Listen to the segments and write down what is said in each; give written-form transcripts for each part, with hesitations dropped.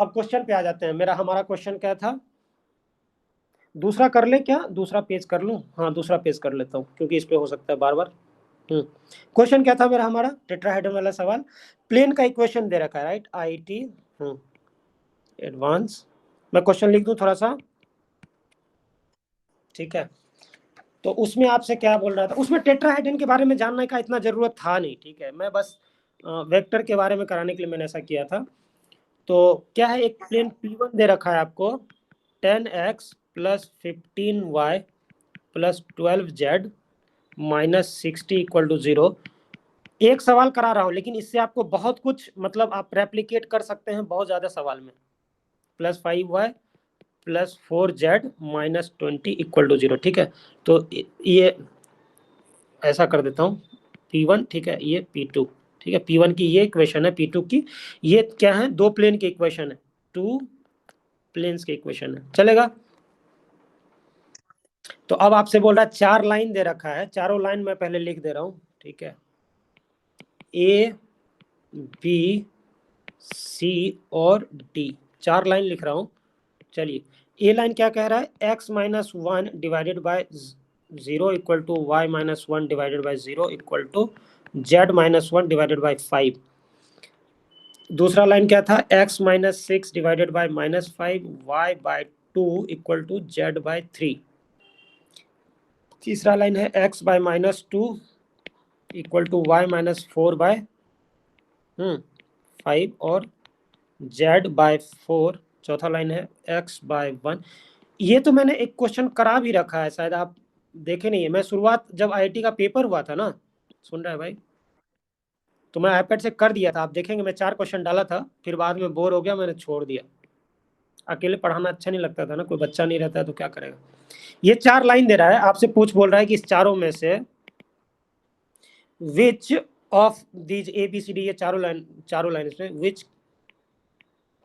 अब क्वेश्चन पे आ जाते हैं। हमारा क्वेश्चन क्या था? दूसरा कर ले क्या? दूसरा पेज कर लूं? हाँ, दूसरा पेज कर लेता हूँ, क्योंकि इस पे हो सकता है बार बार। क्वेश्चन क्या था हमारा टेट्राहेड्रन वाला सवाल? प्लेन का इक्वेशन दे रखा है, राइट? IT advance. मैं क्वेश्चन लिख दूं थोड़ा सा, ठीक है? तो उसमें आपसे क्या बोल रहा था, उसमें टेट्राहेड्रन के बारे में जानने का इतना जरूरत था नहीं, ठीक है? मैं बस वेक्टर के बारे में कराने के लिए मैंने ऐसा किया था। तो क्या है, एक प्लेन P1 दे रखा है आपको, 10x plus 15y plus 12z minus 60 equal to 0। एक सवाल करा रहा हूं, लेकिन इससे आपको बहुत कुछ, मतलब आप रेप्लिकेट कर सकते हैं बहुत ज्यादा सवाल में। Plus 5y plus 4z minus 20 equal to 0, ठीक है? तो ये ऐसा कर देता हूँ, P1, ठीक है, ये P2, ठीक है? P1 की ये इक्वेशन है, P2 की ये क्या है, दो प्लेन की इक्वेशन है, टू प्लेन्स की इक्वेशन है, चलेगा? तो अब आपसे बोल रहा है, चार लाइन दे रखा है, चारों लाइन मैं पहले लिख दे रहा हूँ, ठीक है? A B C और D, चार लाइन लिख रहा हूँ। चलिए, ए लाइन क्या कह रहा है, x minus one divided by 0 equal to y minus one divided by 0 equal to z minus one divided by 5। दूसरा लाइन क्या था, x minus six divided by minus 5 y by 2 equal to z by 3। तीसरा line है x by minus two equal to y minus 4 by 5 और z bye 4। चौथा line है x bye 1। ये तो मैंने एक क्वेश्चन करा भी रखा है, शायद आप देखे नहीं है। मैं शुरुआत जब IIT का पेपर हुआ था ना, सुन रहा है भाई, तो मैं iPad से कर दिया था। आप देखेंगे मैं 4 क्वेश्चन डाला था, फिर बाद में बोर हो गया, मैंने छोड़ दिया। अकेले पढ़ाना अच्छा नहीं लगता था ना, कोई बच्चा नहीं रहता है तो क्या करेगा। ये 4 लाइन दे रहा है, आपसे बोल रहा है कि इस चारों में से विच ऑफ दीज ABCD, ये चारों लाइन में which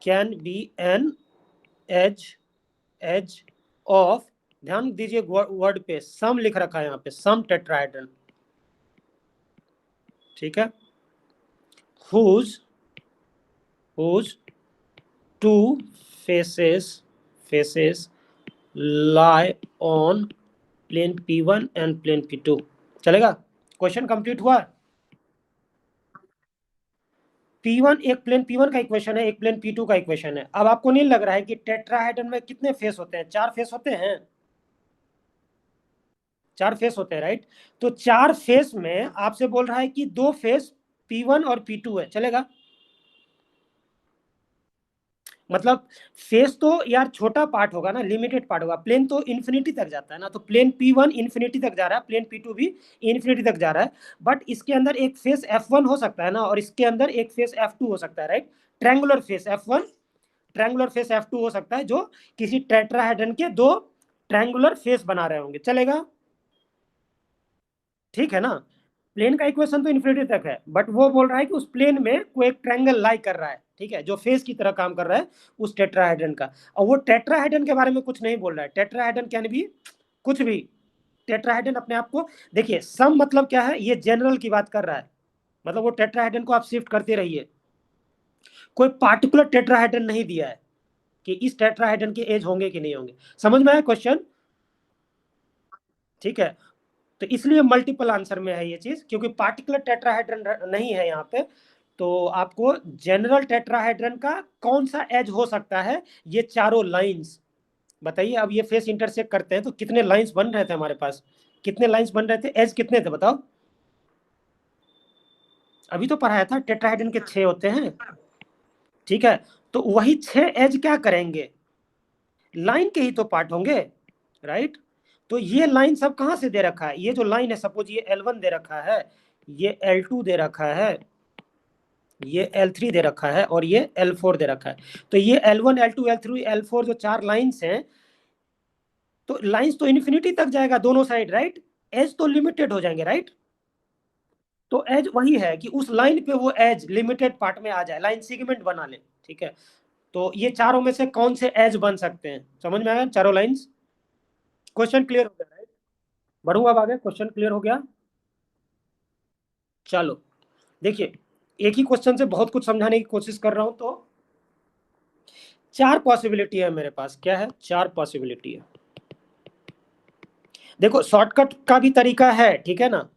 can be an edge of, ध्यान दीजिए वर्ड पे सम लिख रखा है यहाँ पे, सम टेट्राहेड्रन, ठीक है? whose two faces lie on plane P1 and plane P2, चलेगा? क्वेश्चन कंप्लीट हुआ? P1 एक प्लेन P1 का इक्वेशन है, एक प्लेन P2 का इक्वेशन है। अब आपको नहीं लग रहा है कि टेट्राहेड्रन में कितने फेस होते हैं? 4 फेस होते हैं, 4 फेस होते हैं, राइट? तो 4 फेस में आपसे बोल रहा है कि 2 फेस P1 और P2 है, चलेगा? मतलब फेस तो यार छोटा पार्ट होगा ना, लिमिटेड पार्ट होगा। प्लेन तो इन्फिनिटी तक जाता है ना, तो प्लेन P1 इन्फिनिटी तक जा रहा है, प्लेन P2 भी इन्फिनिटी तक जा रहा है। बट इसके अंदर एक फेस F1 हो सकता है ना, और इसके अंदर एक फेस F2 हो सकता है, right? Triangular face F1, triangular face F2 हो सकता है, जो किसी टेट्राहेड्रन के दो ट्रायंगुलर फेस बना रहे होंगे, चलेगा? ठीक है ना? प्लेन का इक्वेशन तो इन्फिनिटी तक है, बट वो बोल रहा है कि उस प्लेन में कोई एक ट्रायंगल लाई कर रहा है, ठीक है, जो फेस की तरह काम कर रहा है उस टेट्राहेड्रन का। और वो टेट्राहेड्रन के बारे में कुछ नहीं बोल रहा है। टेट्राहेड्रन कैन भी कुछ भी, टेट्राहेड्रन अपने आप को देखिए, सम मतलब क्या है, ये जनरल की बात कर रहा है। मतलब वो टेट्राहेड्रन को आप शिफ्ट करते रहिए, कोई पार्टिकुलर टेट्राहेड्रन नहीं दिया है कि इस टेट्राहेड्रन के एज होंगे कि नहीं होंगे। समझ में आया क्वेश्चन? ठीक है, तो इसलिए मल्टीपल आंसर में है ये चीज, क्योंकि पार्टिकुलर टेट्राहेड्रन नहीं है यहाँ पे। तो आपको जनरल टेट्राहेड्रन का कौन सा एज हो सकता है, ये चारों लाइंस बताइए। अब ये फेस इंटरसेक्ट करते हैं तो कितने लाइंस बन रहे थे हमारे पास, कितने लाइंस बन रहे थे, एज कितने थे बताओ? अभी तो पढ़ाया था टेट्राहेड्रन के 6 होते हैं, ठीक है? तो वही 6 एज क्या करेंगे, लाइन के ही तो पार्ट होंगे, राइट? तो ये लाइन सब कहां से दे रखा है, ये जो लाइन है, सपोज ये L1 दे रखा है, ये L2 दे रखा है, ये L3 दे रखा है, और ये L4 दे रखा है। तो ये L1 L2 L3 L4 जो 4 लाइंस हैं, तो लाइंस तो इन्फिनिटी तक जाएगा दोनों साइड, राइट? एज तो लिमिटेड हो जाएंगे, राइट? तो एज वही है कि उस लाइन पे वो एज लिमिटेड पार्ट में आ जाए, लाइन सेगमेंट बना ले, ठीक है? तो ये चारों में से कौन से एज बन सकते हैं, समझ में आया चारों लाइंस? क्वेश्चन क्लियर हो गया, राइट? बढ़ूंगा अब आगे, क्वेश्चन क्लियर हो गया? चलो देखिए, एक ही क्वेश्चन से बहुत कुछ समझाने की कोशिश कर रहा हूं, तो 4 पॉसिबिलिटी है मेरे पास। क्या है? 4 पॉसिबिलिटी है। देखो शॉर्टकट का भी तरीका है, ठीक है ना,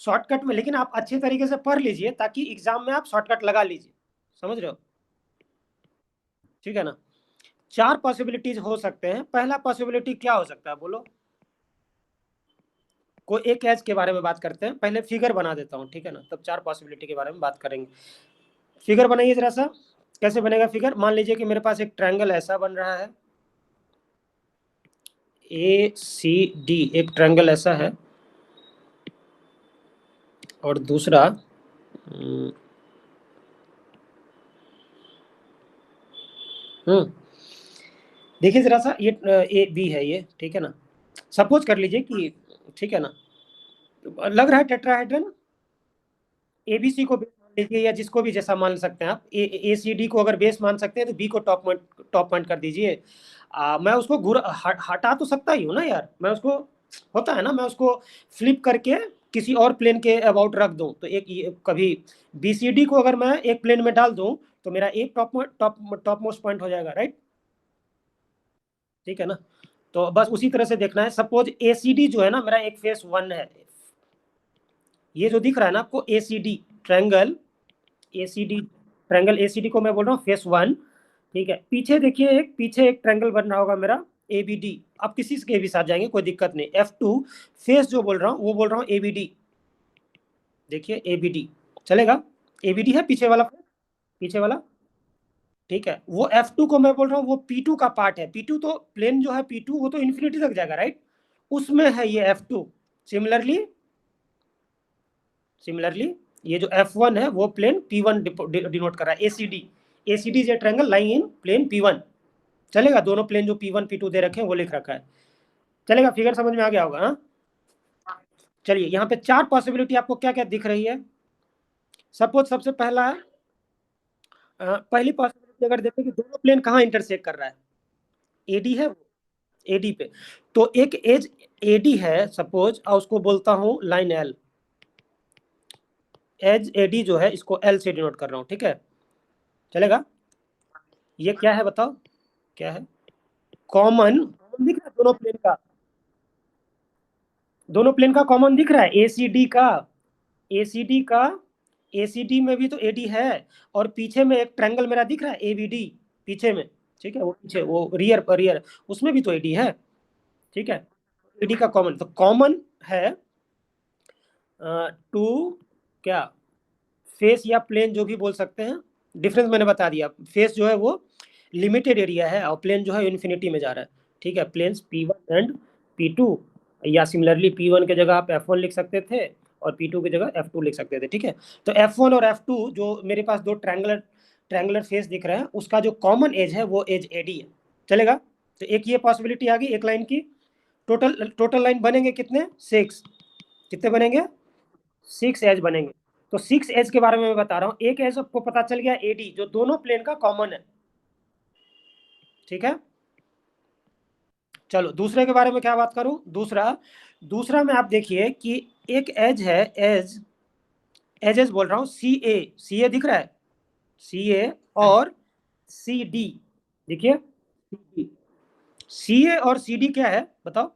शॉर्टकट में, लेकिन आप अच्छे तरीके से पढ़ लीजिए ताकि एग्जाम में आप शॉर्टकट लगा लीजिए। समझ रहे हो? ठीक है ना। 4 पॉसिबिलिटीज हो सकते हैं। पहला पॉसिबिलिटी क्या हो सकता है बोलो? कोई एक एज के बारे में बात करते हैं, पहले फिगर बना देता हूँ, ठीक है ना, तब 4 पॉसिबिलिटी के बारे में बात करेंगे। फिगर बनाइए जरा सा। कैसे बनेगा फिगर? मान लीजिए कि मेरे पास एक ट्रायंगल ऐसा बन रहा है, ACD, एक ट्रायंगल ऐसा है, और दूसरा देखिए जरा सा, ये AB है ये, ठीक है ना। सपोज कर लीजिए कि, ठीक है ना, लग रहा है टेट्राहेड्रन। ABC को बेस मान लीजिए, या जिसको भी जैसा मान सकते हैं आप। ACD को अगर बेस मान सकते हैं तो B को टॉप पॉइंट कर दीजिए। मैं उसको हटा तो सकता ही हूँ ना यार, मैं उसको, होता है ना, मैं उसको फ्लिप करके किसी और प्लेन के अबाउट रख दूं, तो कभी BCD को अगर मैं एक प्लेन में डाल दूं तो मेरा एक टॉप मोस्ट पॉइंट हो जाएगा, राइट? ठीक है ना। तो बस उसी तरह से देखना है। सपोज ACD जो है ना, मेरा एक फेस 1 है। ये जो दिख रहा है ना आपको, ACD ट्रायंगल, ACD को मैं बोल रहा हूँ फेस 1। ठीक है, पीछे देखिए, पीछे एक ट्रायंगल बन रहा होगा मेरा, ABD। आप किसी के भी साथ जाएंगे कोई दिक्कत नहीं। F2 फेस जो बोल रहा हूँ वो बोल रहा हूँ ABD। देखिए ABD चलेगा। ABD है पीछे वाला, पीछे वाला। ठीक है, वो F2 को मैं बोल रहा हूँ वो P2 का पार्ट है। P2 तो प्लेन जो है, P2 वो तो इन्फिनिटी तक जाएगा, राइट? उसमें है ये F2। सिमिलरली, सिमिलरली ये जो F1 है वो प्लेन P1 डिनोट कर रहा है। ACD is a triangle lying in plane P1। चलेगा, दोनों प्लेन जो P1 P2 दे रखे हैं वो लिख रखा है। चलेगा, फिगर समझ में आ गया होगा? हाँ, चलिए यहाँ पे 4 पॉसिबिलिटी आपको क्या क्या दिख रही है। सपोज सबसे पहला है, पहली पॉसिबिलिटी अगर देखें कि दोनों प्लेन कहाँ इंटरसेक्ट कर रहा है, AD है, AD पे। तो एक एज AD है सपोज, और उसको बोलता हूँ लाइन L। एज AD जो है इसको L से डिनोट कर रहा हूँ, ठीक है। चलेगा। ये क्या है बताओ? क्या है? कॉमन दिख रहा है दोनों प्लेन का? दोनों प्लेन का कॉमन दिख रहा है, ACD का। ACD का, ACD में भी तो AD है, और पीछे में एक ट्रायंगल मेरा दिख रहा है ABD, पीछे में। ठीक है, वो पीछे, वो रियर रियर, उसमें भी तो AD है। ठीक है, AD का कॉमन, तो कॉमन है टू, क्या, फेस या प्लेन जो भी बोल सकते हैं। डिफरेंस मैंने बता दिया। फेस जो है वो लिमिटेड एरिया है, और प्लेन जो है इन्फिनिटी में जा रहा है। ठीक है, प्लेन्स P1 एंड P2, या सिमिलरली P1 के जगह आप F1 लिख सकते थे, और P2 की जगह F2 लिख सकते थे। ठीक है, तो F1 और F2 जो मेरे पास दो ट्रायंगुलर ट्रायंगुलर फेस दिख रहे हैं, उसका जो कॉमन एज है वो एज AD है। चलेगा। तो एक ये पॉसिबिलिटी आ गई एक लाइन की। टोटल टोटल लाइन बनेंगे कितने? 6। कितने बनेंगे? 6 एज बनेंगे। तो 6 एज के बारे में मैं बता रहा हूँ। एक एज आपको पता चल गया AD, जो दोनों प्लेन का कॉमन है। ठीक है, चलो दूसरे के बारे में क्या बात करूं। दूसरा, दूसरा में आप देखिए कि एक एज है, एजेस बोल रहा हूँ, CA दिख रहा है, CA और CD। देखिए CA और CD क्या है बताओ?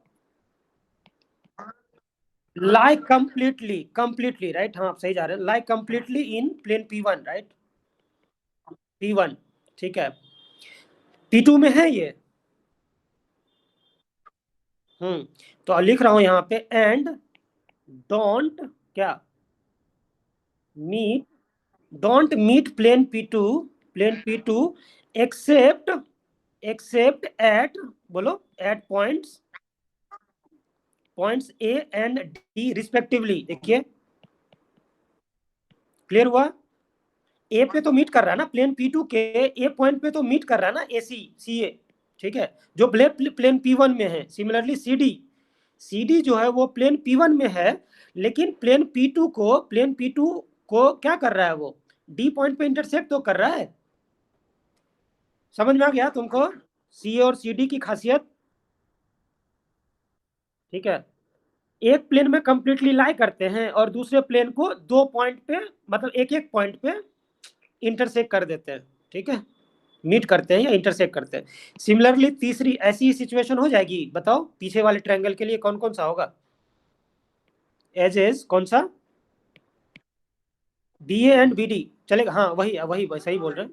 लाइक कंप्लीटली, कंप्लीटली राइट, हाँ आप सही जा रहे हैं। Like completely in plane P1, right? P1, ठीक है। P2 में है ये। तो लिख रहा हूं यहाँ पे, एंड डोंट, क्या, meet, don't meet plane P2 except, except at, बोलो, at points A and D respectively. देखिए, क्लियर हुआ? ए पे तो मीट कर रहा है ना, प्लेन P2 के ए पॉइंट पे तो मीट कर रहा है ना CA। ठीक है, जो प्लेन P1 में है। सिमिलरली CD जो है वो प्लेन P1 में है, लेकिन प्लेन P2 को क्या कर रहा है वो? D पॉइंट पे इंटरसेक्ट तो कर रहा है। समझ में आ गया तुमको CA और CD की खासियत? ठीक है, एक प्लेन में कंप्लीटली लाई करते हैं, और दूसरे प्लेन को दो पॉइंट पे, मतलब एक एक पॉइंट पे इंटरसेक्ट कर देते हैं। ठीक है, मीट करते हैं या इंटरसेक्ट करते हैं। सिमिलरली तीसरी ऐसी सिचुएशन हो जाएगी, बताओ पीछे वाले ट्रायंगल के लिए कौन कौन सा होगा? एजेस कौन सा? B A and B D चलेगा, हाँ वही वही सही बोल रहे हैं।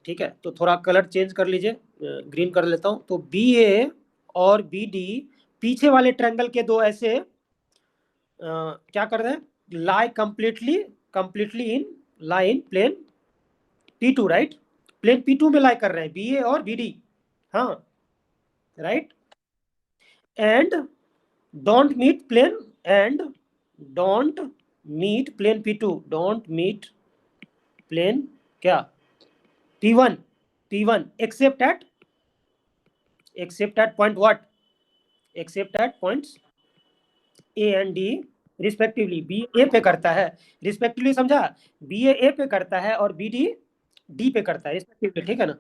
ठीक है, तो थोड़ा कलर चेंज कर लीजिए, ग्रीन कर लेता हूं। तो बी ए और बी डी पीछे वाले ट्रायंगल के दो ऐसे क्या कर रहे हैं, lie completely completely in line plane P2, right? Plane P2 में लाई कर रहे हैं बी ए और बी डी, हाँ right. And don't meet plane and don't meet plane P2, don't meet plane क्या P1, P1 except at point what, except at points A and D respectively. B A पे करता है respectively, समझा? B A पे करता है और B D D पे करता है रिस्पेक्टिवली, ठीक है ना?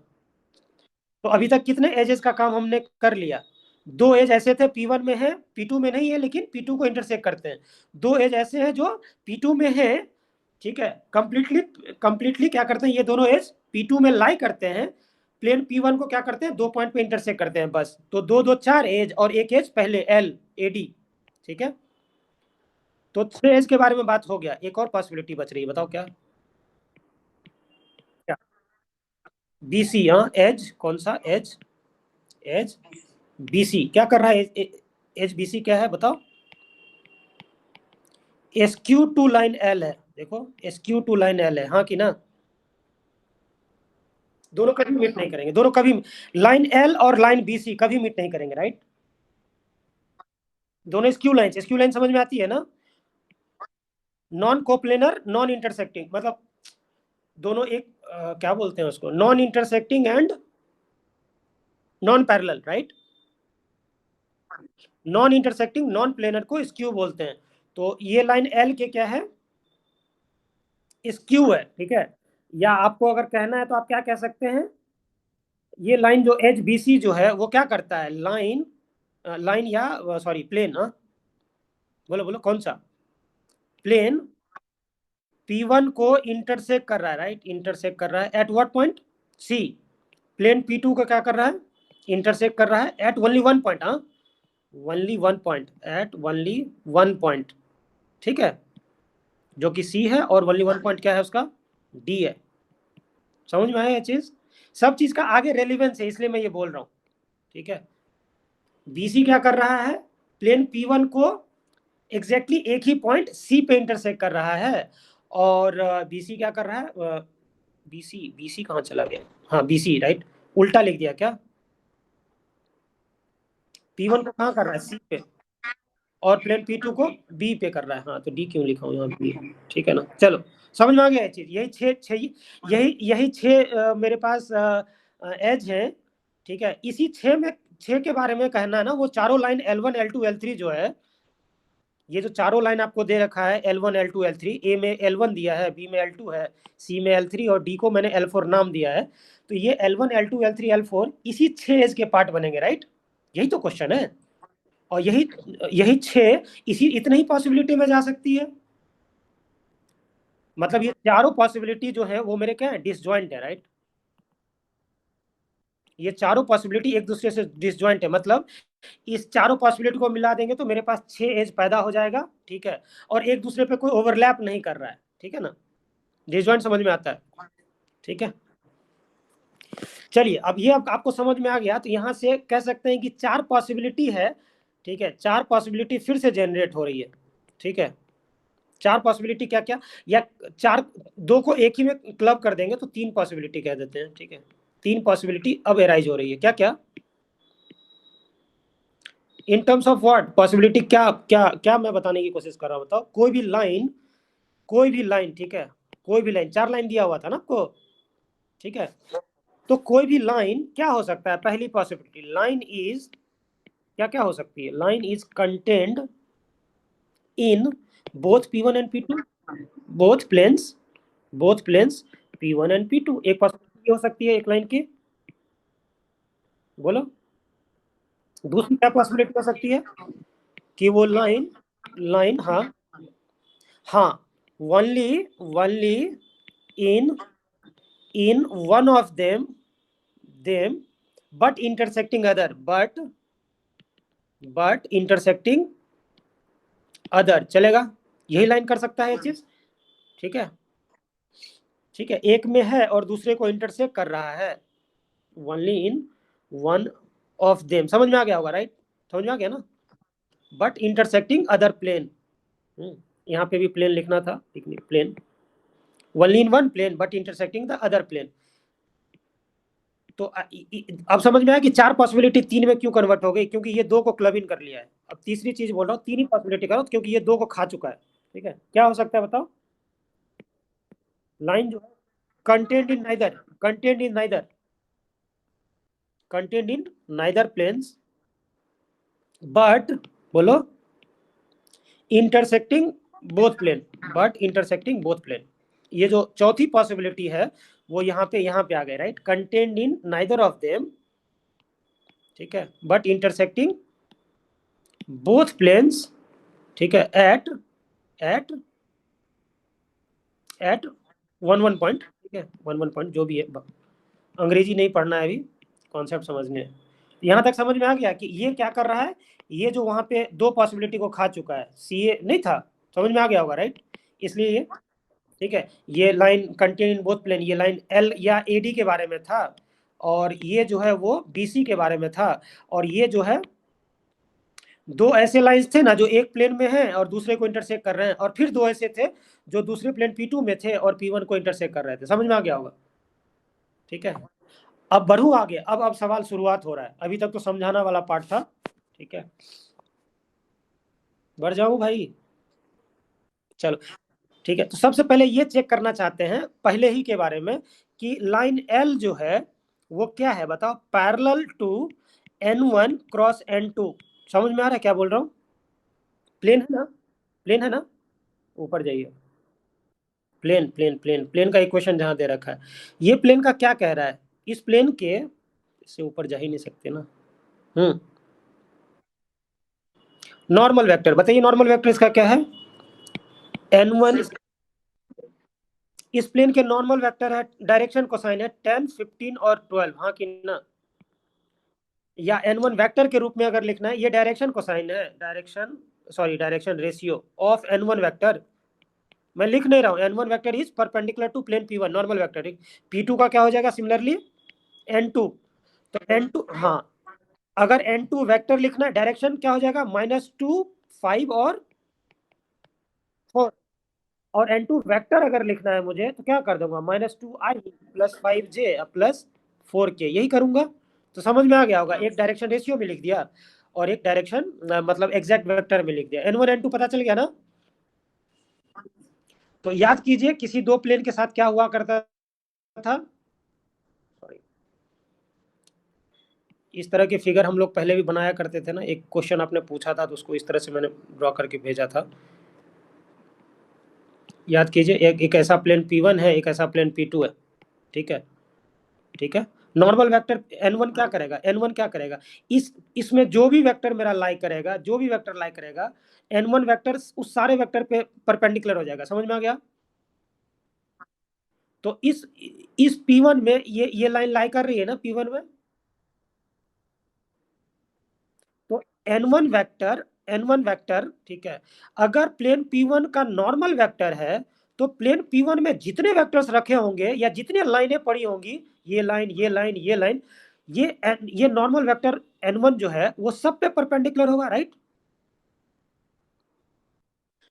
तो अभी तक कितने एजेस का काम हमने कर लिया? दो एज ऐसे थे P1 में है, P2 में नहीं है, लेकिन P2 को इंटरसेक्ट करते हैं। दो एज ऐसे हैं जो P2 में है, ठीक है, कंप्लीटली कंप्लीटली क्या करते हैं, ये दोनों एज P2 में लाई करते हैं, प्लेन P1 को क्या करते हैं, दो पॉइंट पे इंटरसेक्ट करते हैं बस। तो दो दो चार एज और एक एज पहले एल ए डी, ठीक है। तो 6 एज के बारे में बात हो गया, एक और पॉसिबिलिटी बच रही है, बताओ क्या? क्या? BC, हाँ एज कौन सा एज? एज BC क्या कर रहा है? एज BC क्या है बताओ? SQ2 लाइन L है, देखो SQ2 लाइन L है, हाँ कि ना? दोनों कभी मीट नहीं करेंगे, दोनों कभी, लाइन L और लाइन BC कभी मीट नहीं करेंगे, राइट? दोनों SQ लाइन समझ में आती है ना? नॉन कोप्लेनर नॉन इंटरसेक्टिंग, मतलब दोनों एक क्या बोलते हैं उसको, non intersecting and non parallel, right? Non intersecting non planar को स्क्यू बोलते हैं। तो ये लाइन L के क्या है, स्क्यू है, ठीक है। या आपको अगर कहना है तो आप क्या कह सकते हैं, ये लाइन जो एच बी सी जो है वो क्या करता है, लाइन लाइन या सॉरी प्लेन, हाँ बोलो बोलो कौन सा? प्लेन P1 को इंटरसेक्ट कर रहा है, राइट? इंटरसेक्ट कर रहा है at what point? C। Plane P2 को क्या कर रहा है, इंटरसेक्ट कर रहा है एट ओनली वन पॉइंट, हाँ only one point, at only one point, ठीक है, जो कि C है, और ओनली वन पॉइंट क्या है उसका, D है। समझ में आया ये चीज? सब चीज का आगे रेलिवेंस है, इसलिए मैं ये बोल रहा हूँ, ठीक है। BC क्या कर रहा है, प्लेन P1 को एग्जैक्टली एक ही पॉइंट C पे इंटरसेक्ट कर रहा है, और BC क्या कर रहा है, BC कहाँ चला गया, हाँ BC राइट, उल्टा लिख दिया क्या? P1 को कहाँ कर रहा है, C पे, और प्लेन P2 को B पे कर रहा है, हाँ तो D क्यों लिखा हूँ यहाँ B, ठीक है ना? चलो समझ में आ गया ये चीज। यही यही छह मेरे पास एज है, ठीक है। इसी छह के बारे में कहना है ना, वो चारों लाइन L1 L2 L3 जो है, ये जो चारों लाइन आपको दे रखा है L1 L2 L3, ए में L1 दिया है, बी में L2 है, सी में L3 और डी को मैंने L4 नाम दिया है। तो ये L1 L2 L3 L4 इसी 6 एज के पार्ट बनेंगे, राइट? यही तो क्वेश्चन है। और यही यही 6 इसी इतने ही पॉसिबिलिटी में जा सकती है। मतलब ये चारों पॉसिबिलिटी जो है वो मेरे क्या है, डिसजॉइंट है, राइट? ये चारों पॉसिबिलिटी एक दूसरे से डिसजॉइंट है, मतलब इस चारों पॉसिबिलिटी को मिला देंगे तो मेरे पास 6 एज पैदा हो जाएगा, ठीक है, और एक दूसरे पे कोई ओवरलैप नहीं कर रहा है, ठीक है ना? डिसजॉइंट समझ में आता है, ठीक है। चलिए अब ये आपको समझ में आ गया, तो यहाँ से कह सकते हैं कि 4 पॉसिबिलिटी है, ठीक है, 4 पॉसिबिलिटी फिर से जनरेट हो रही है, ठीक है। 4 पॉसिबिलिटी क्या क्या, या 4 दो को एक ही में क्लब कर देंगे तो 3 पॉसिबिलिटी कह देते हैं, ठीक है। 3 पॉसिबिलिटी अब एराइज हो रही है, क्या क्या? In terms of what possibility, क्या क्या क्या मैं बताने की कोशिश कर रहा हूँ, बताओ। कोई भी लाइन, ठीक है, कोई भी लाइन, 4 लाइन दिया हुआ था ना आपको, ठीक है। तो कोई भी लाइन क्या हो सकता है, पहली पॉसिबिलिटी, लाइन इज क्या क्या हो सकती है, line is contained in both P1 and P2, both planes P1 and P2। एक पॉसिबिलिटी हो सकती है एक लाइन की, बोलो। दूसरी क्या पॉसिबिलिटी हो सकती है, कि वो लाइन लाइन हाँ हाँ only only in in one of them them but intersecting other, but intersecting other, चलेगा? यही लाइन कर सकता है ये चीज, ठीक है? ठीक है, एक में है और दूसरे को इंटरसेक्ट कर रहा है, only in one of them. समझ में आ गया होगा, राइट? समझ में आ गया ना? बट इंटरसेक्टिंग अदर प्लेन, यहाँ पे भी प्लेन लिखना था, plane, only in one plane but intersecting the other plane. तो अब समझ में आया कि चार पॉसिबिलिटी तीन में क्यों कन्वर्ट हो गई, क्योंकि ये दो को क्लब इन कर लिया है। अब तीसरी चीज बोल रहा हूँ, तीन ही पॉसिबिलिटी करो क्योंकि ये दो को खा चुका है, ठीक है? क्या हो सकता है बताओ? लाइन जो है contained in neither, contained in neither, contained in neither planes but, बोलो, intersecting both plane, but intersecting both plane. ये जो चौथी पॉसिबिलिटी है वो यहाँ पे आ गए, right? Content in neither of them, ठीक है, बट इंटरसेक्टिंग बोथ प्लेन्स, ठीक है, at at at one one point, ठीक है, वन वन पॉइंट, जो भी है, अंग्रेजी नहीं पढ़ना है अभी, कॉन्सेप्ट समझने हैं। यहाँ तक समझ में आ गया कि ये क्या कर रहा है? ये जो वहां पे दो पॉसिबिलिटी को खा चुका है, सी ए नहीं था, समझ में आ गया होगा, राइट? इसलिए ये, ठीक है, ये line contain in both plane, ये लाइन एल या ए डी के बारे में था, और ये जो है वो बी सी के बारे में था, और ये जो है दो ऐसे लाइंस थे ना जो एक प्लेन में हैं और दूसरे को इंटरसेक्ट कर रहे हैं, और फिर दो ऐसे थे जो दूसरे प्लेन P2 में थे और P1 को इंटरसेक्ट कर रहे थे। समझ में आ गया होगा, ठीक है? अब बढ़ू आगे, अब सवाल शुरुआत हो रहा है, अभी तक तो समझाना वाला पार्ट था, ठीक है? बढ़ जाऊं भाई? चलो, ठीक है। तो सबसे पहले ये चेक करना चाहते हैं पहले ही के बारे में कि लाइन एल जो है वो क्या है, बताओ? Parallel to N1 cross N2। समझ में आ रहा है क्या बोल रहा हूँ? प्लेन है ना? प्लेन है ना? ऊपर जाइए, प्लेन प्लेन प्लेन प्लेन का इक्वेशन जहां दे रखा है, ये प्लेन का क्या कह रहा है? इस प्लेन के, इससे ऊपर जा ही नहीं सकते ना। नॉर्मल वेक्टर बताइए, नॉर्मल वेक्टर इसका क्या है? N1, इस प्लेन के नॉर्मल वेक्टर है, डायरेक्शन कोसाइन है 10, 15 और 12, हाँ कि ना? या N1 वेक्टर के रूप में अगर लिखना है, ये डायरेक्शन कोसाइन है, direction, sorry, direction ratio of N1 vector. मैं लिख नहीं रहा हूँ, N1 vector is perpendicular to plane P1, normal vector. P2 का क्या हो जाएगा सिमिलरली? N2। तो N2, हाँ, अगर N2 वेक्टर लिखना है, डायरेक्शन क्या हो जाएगा? -2, 5 और 4। और N2 वेक्टर अगर लिखना है मुझे तो क्या कर दूंगा? -2i plus 5j plus 4k, यही करूंगा। तो समझ में आ गया होगा, एक डायरेक्शन रेशियो में लिख दिया और एक डायरेक्शन मतलब एग्जैक्ट वेक्टर में लिख दिया। N1 N2 पता चल गया ना? तो याद कीजिए किसी दो प्लेन के साथ क्या हुआ करता था, सॉरी, इस तरह के फिगर हम लोग पहले भी बनाया करते थे ना। एक क्वेश्चन आपने पूछा था तो उसको इस तरह से मैंने ड्रॉ करके भेजा था, याद कीजिए। एक ऐसा प्लेन P1 है, एक ऐसा प्लेन P2 है, ठीक है? ठीक है, नॉर्मल वेक्टर N1 क्या करेगा? N1 क्या करेगा? इसमें जो भी वेक्टर मेरा लाई करेगा, जो भी वेक्टर लाई करेगा, N1 वेक्टर उस सारे वेक्टर पे परपेंडिकुलर हो जाएगा। समझ में आ गया? तो इस P1 में ये लाइन लाई कर रही है ना P1 में, तो N1 वेक्टर, ठीक है, अगर प्लेन P1 का नॉर्मल वेक्टर है तो प्लेन P1 में जितने वेक्टर्स रखे होंगे या जितने लाइनें पड़ी होंगी, ये लाइन, ये लाइन, ये लाइन, ये नॉर्मल वेक्टर N1 जो है वो सब पे परपेंडिकुलर होगा, राइट?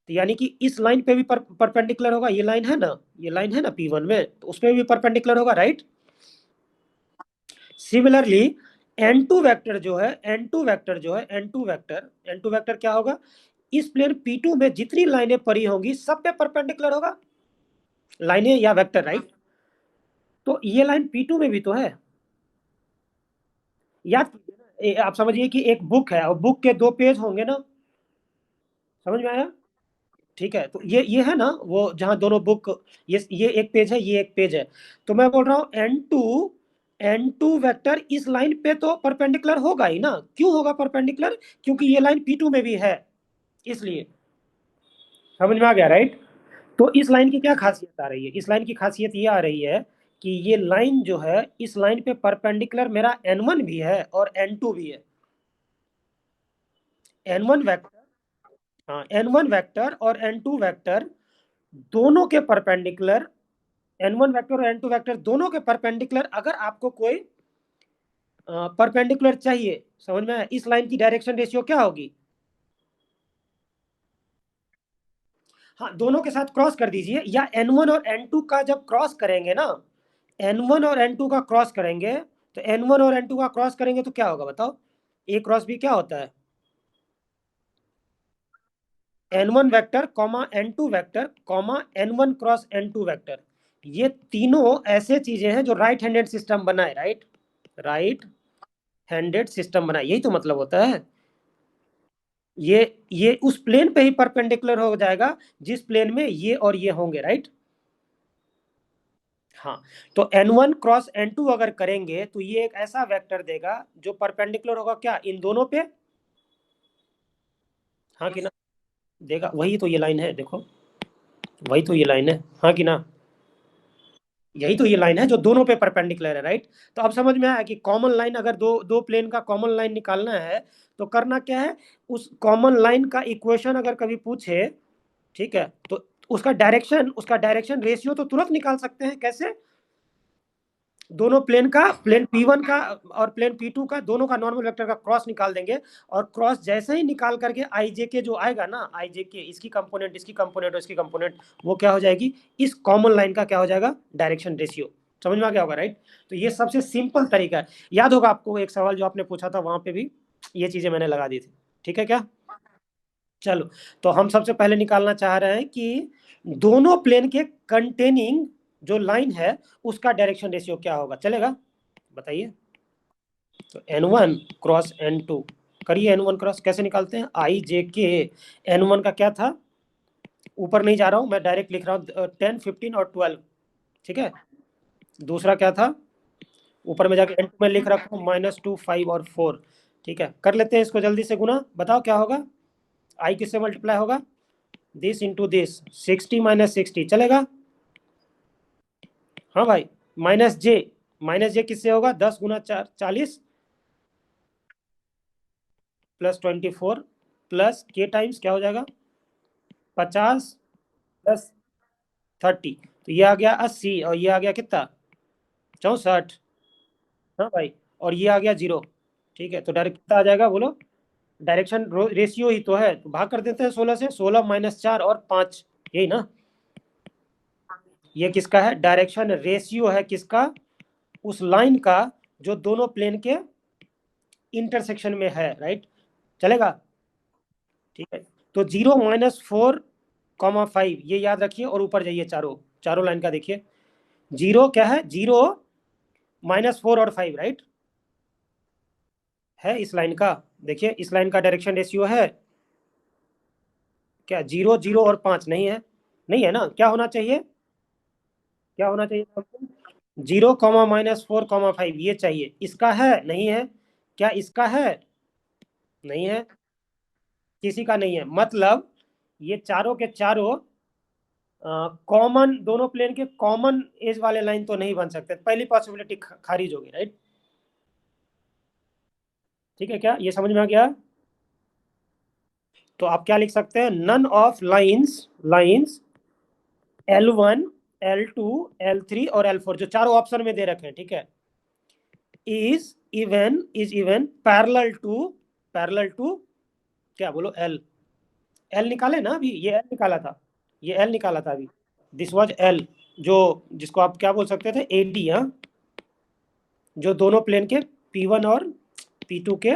तो यानी कि इस लाइन पे भी परपेंडिकुलर होगा, ये लाइन है ना, ये लाइन है ना P1 में, तो उस पे भी परपेंडिकुलर होगा, राइट? सिमिलरली N2 वेक्टर जो है, N2 वेक्टर जो है, N2 वेक्टर क्या होगा? इस प्लेन P2 में जितनी लाइनें पड़ी होंगी सब पे परपेंडिकुलर होगा, लाइनें या वेक्टर, राइट? तो ये लाइन P2 में भी तो है, याद कीजिए ना। आप समझिए कि एक बुक है और बुक के दो पेज होंगे ना, समझ में आया? ठीक है, तो ये है ना वो जहां दोनों बुक, ये एक पेज है, ये एक पेज है। तो मैं बोल रहा हूँ N2 वेक्टर इस लाइन पे तो परपेंडिकुलर होगा ही ना। क्यों होगा परपेंडिकुलर? क्योंकि ये लाइन P2 में भी है, इसलिए। समझ में आ गया, राइट? तो इस लाइन की क्या खासियत आ रही है? इस लाइन की खासियत ये आ रही है कि ये लाइन जो है, इस लाइन पे परपेंडिकुलर मेरा n1 भी है और n2 भी है। n1 वेक्टर, हाँ n1 वेक्टर और n2 वेक्टर दोनों के परपेंडिकुलर, n1 वेक्टर और n2 वेक्टर दोनों के परपेंडिकुलर अगर आपको कोई परपेंडिकुलर चाहिए, समझ में आया, इस लाइन की डायरेक्शन रेशियो क्या होगी? हाँ, दोनों के साथ क्रॉस कर दीजिए, या n1 और n2 का जब क्रॉस करेंगे ना, n1 और n2 का क्रॉस करेंगे, तो n1 और n2 का क्रॉस करेंगे तो क्या होगा बताओ? ए क्रॉस बी क्या होता है? n1 vector comma n2 vector comma n1 cross n2 vector. ये तीनों ऐसे चीजें हैं जो राइट हैंडेड सिस्टम बनाए, राइट हैंडेड सिस्टम बनाए, यही तो मतलब होता है। ये उस प्लेन पे ही परपेंडिकुलर हो जाएगा जिस प्लेन में ये और ये होंगे, राइट। हाँ, तो n1 क्रॉस n2 अगर करेंगे तो ये एक ऐसा वेक्टर देगा जो परपेंडिकुलर होगा क्या, इन दोनों पे? हाँ कि ना? देगा, वही तो ये लाइन है, देखो वही तो ये लाइन है, हाँ कि ना? यही तो ये लाइन है जो दोनों पे परपेंडिकुलर है, राइट। तो अब समझ में आया कि कॉमन लाइन, अगर दो दो प्लेन का कॉमन लाइन निकालना है तो करना क्या है, उस कॉमन लाइन का इक्वेशन अगर कभी पूछे, ठीक है, तो उसका डायरेक्शन रेशियो तो तुरंत निकाल सकते हैं। कैसे? दोनों प्लेन का, प्लेन P1 का और प्लेन P2 का, दोनों का नॉर्मल वेक्टर का क्रॉस निकाल देंगे, और क्रॉस जैसे ही निकाल करके आई जे के जो आएगा ना, आई जे के, इसकी कंपोनेंट, इसकी कंपोनेंट और इसकी कंपोनेंट, वो क्या हो जाएगी, इस कॉमन लाइन का क्या हो जाएगा, डायरेक्शन रेशियो। समझ में आ गया होगा, राइट। तो ये सबसे सिंपल तरीका है। याद होगा आपको एक सवाल जो आपने पूछा था, वहां पे भी ये चीजें मैंने लगा दी थी, ठीक है क्या? चलो, तो हम सबसे पहले निकालना चाह रहे हैं कि दोनों प्लेन के कंटेनिंग जो लाइन है उसका डायरेक्शन रेशियो क्या होगा, चलेगा? बताइए। तो n1 क्रॉस n2, करिए। n1 क्रॉस कैसे निकालते हैं, आई जे के, n1 का क्या था, ऊपर नहीं जा रहा हूं मैं, डायरेक्ट लिख रहा हूं, 10 15 और 12, ठीक है। दूसरा क्या था, ऊपर में जाके n2 में लिख रखा हूं -2 5 और 4, ठीक है। कर लेते हैं इसको जल्दी से गुना, बताओ क्या होगा, आई किससे मल्टीप्लाई होगा, दिस इंटू दिस, 60 - 60 चलेगा? हाँ भाई, माइनस जे किससे होगा, 10 × 4 = 40, +24 प्लस के टाइम्स क्या हो जाएगा, 50 प्लस 30, तो ये आ गया 80 और ये आ गया कितना, 64। हाँ भाई, और ये आ गया 0, ठीक है। तो डायरेक्ट कितना आ जाएगा बोलो, डायरेक्शन रेशियो ही तो है, तो भाग कर देते हैं 16 से, 16 -4 और 5, यही ना। ये किसका है, डायरेक्शन रेशियो है किसका, उस लाइन का जो दोनों प्लेन के इंटरसेक्शन में है, राइट। चलेगा, ठीक है। तो 0 -4, 5 ये याद रखिए, और ऊपर जाइए, चारों चारों लाइन का देखिए। 0 क्या है, 0 -4 और 5, राइट, है इस लाइन का। देखिए इस लाइन का डायरेक्शन रेशियो है क्या, 0 0 और 5, नहीं है, नहीं है ना, क्या होना चाहिए, क्या होना चाहिए, 0, -4, 5 ये चाहिए, इसका है नहीं है, क्या इसका है, नहीं है, किसी का नहीं है, मतलब ये चारों के चारों कॉमन, दोनों प्लेन के कॉमन एज वाले लाइन तो नहीं बन सकते, पहली पॉसिबिलिटी खारिज होगी, राइट। ठीक है, क्या ये समझ में आ गया? तो आप क्या लिख सकते हैं, none of lines L1 L2 L3 और L4 जो चारों ऑप्शन में दे रखे हैं, ठीक है, इज इवन पैरेलल टू क्या बोलो, एल, एल निकाले ना अभी, ये एल निकाला था, ये एल निकाला था अभी, दिस वाज एल, जो जिसको आप क्या बोल सकते थे, एडी, हाँ, जो दोनों प्लेन के P1 और P2 के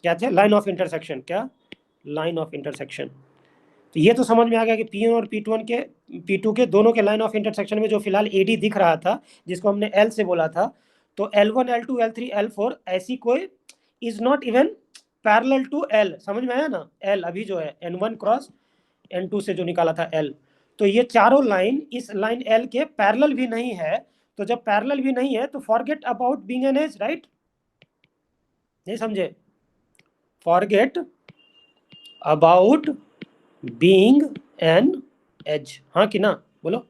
क्या थे, लाइन ऑफ इंटरसेक्शन, क्या लाइन ऑफ इंटरसेक्शन। तो ये तो समझ में आ गया कि P1 और P2 के दोनों के लाइन ऑफ इंटरसेक्शन में जो फिलहाल एडी दिख रहा था, जिसको हमने एल से बोला था, तो L1 L2 L3 L4 ऐसी कोई is not even parallel to L, समझ में आया ना, एल अभी जो है n1 क्रॉस n2 से जो निकाला था एल, तो ये चारों लाइन इस लाइन एल के पैरेलल भी नहीं है। तो जब पैरेलल भी नहीं है तो forget about being an edge, right, नहीं समझे, forget about being an edge, हाँ कि ना, बोलो।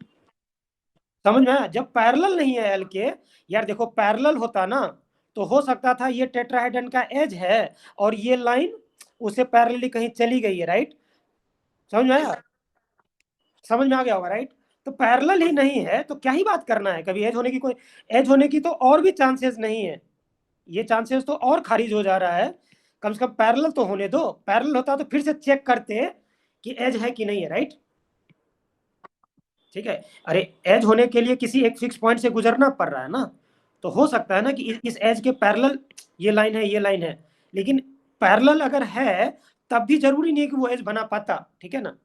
समझ में आया? जब पैरेलल नहीं है एल के, यार देखो पैरेलल होता ना तो हो सकता था ये टेट्राहेड्रन का एज है और ये लाइन उसे पैरेलली कहीं चली गई है, राइट? समझ में आया? समझ में आ गया होगा, राइट? तो पैरेलल ही नहीं है तो क्या ही बात करना है, कभी एज होने की कोई, एज होने की तो और भी चांसेस नहीं है, ये चांसेस तो और खारिज हो जा रहा है। कम से कम पैरेलल तो होने दो, पैरेलल होता तो फिर से चेक करते कि एज है कि नहीं है, राइट? ठीक है। अरे एज होने के लिए किसी एक फिक्स पॉइंट से गुजरना पड़ रहा है ना, तो हो सकता है ना कि इस एज के पैरेलल ये लाइन है, ये लाइन है, लेकिन पैरेलल अगर है तब भी जरूरी नहीं है कि वो एज बना पाता, ठीक है ना?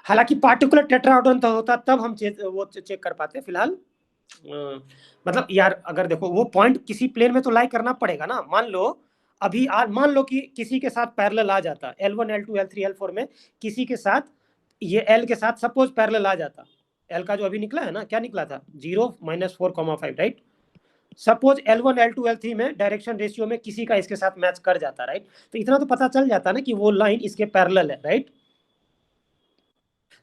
हालांकि पार्टिकुलर टेट्राहेड्रन तो होता तब हम वो चेक कर पाते, फिलहाल मतलब यार अगर देखो वो पॉइंट किसी प्लेन में तो लाई करना पड़ेगा ना। मान लो अभी मान लो कि किसी के साथ पैरेलल आ जाता L1 L2 L3 L4 में, किसी के साथ ये L के साथ सपोज पैरेलल आ जाता, L का जो अभी निकला है ना, क्या निकला था, 0 - 4,5, right? Suppose L1 L2 L3 में डायरेक्शन रेशियो में किसी का इसके साथ मैच कर जाता, राइट? तो इतना तो पता चल जाता ना कि वो लाइन इसके पैरेलल है, राइट?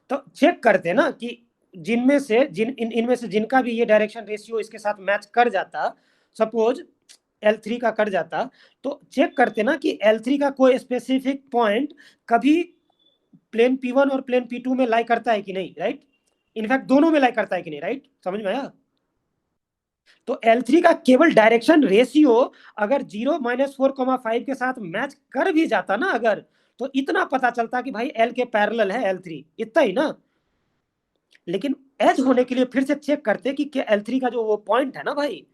तो चेक करते ना कि जिनमें से इनमें से जिनका भी ये डायरेक्शन रेशियो इसके साथ मैच कर जाता, सपोज L3 का कर जाता, तो चेक करते ना कि L3 का कोई स्पेसिफिक पॉइंट कभी प्लेन P1 और प्लेन P2 में लाई करता है कि नहीं, राइट? इनफैक्ट दोनों में लाई करता है कि नहीं, राइट? समझ में आया? तो L3 का केवल डायरेक्शन रेशियो अगर 0 - 4,5 के साथ मैच कर भी जाता ना अगर, तो इतना पता चलता कि भाई L के पैरेलल है L3, इतना ही ना। लेकिन एज होने के लिए फिर से चेक करते कि क्या L3 का जो वो पॉइंट है ना भाई,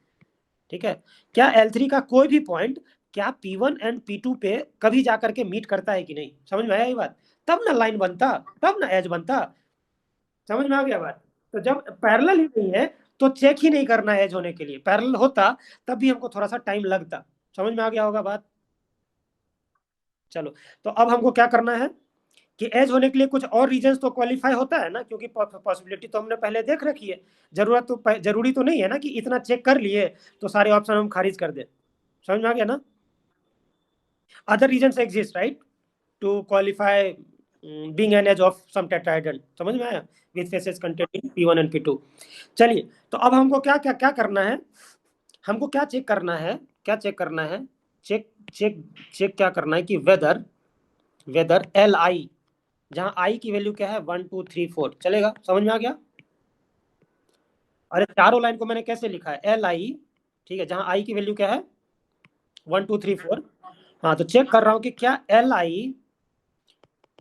ठीक है, क्या L3 का कोई भी पॉइंट क्या P1 एंड P2 पे कभी जाकर के मीट करता है कि नहीं? समझ में आया ये बात? तब ना लाइन बनता, तब ना एज बनता। समझ में आ गया बात? तो जब पैरेलल ही नहीं है तो चेक ही नहीं करना एज होने के लिए, पैरेलल होता तब भी हमको थोड़ा सा टाइम लगता। समझ में आ गया होगा बात? चलो, तो अब हमको क्या करना है कि एज होने के लिए कुछ और रीजंस तो क्वालिफाई होता है ना, क्योंकि पॉसिबिलिटी तो हमने पहले देख रखी है। जरूरी तो नहीं है ना कि इतना चेक कर लिए तो सारे ऑप्शन हम खारिज कर दें। समझ में आ गया ना? Other reasons exist, right, to qualify being an edge of some tetrahedron. समझ में आया? With faces containing P1 and P2। चलिए, तो अब हमको क्या क्या क्या करना है, हमको क्या चेक करना है, क्या चेक करना है, चेक चेक चेक क्या करना है कि वेदर वेदर Li, जहां आई की वैल्यू क्या है, 1 2 3 4, चलेगा? समझ में आ गया? अरे चारों लाइन को मैंने कैसे लिखा है, Li, ठीक है, जहां आई की वैल्यू क्या है, 1 2 3 4। हाँ, तो चेक कर रहा हूं कि क्या Li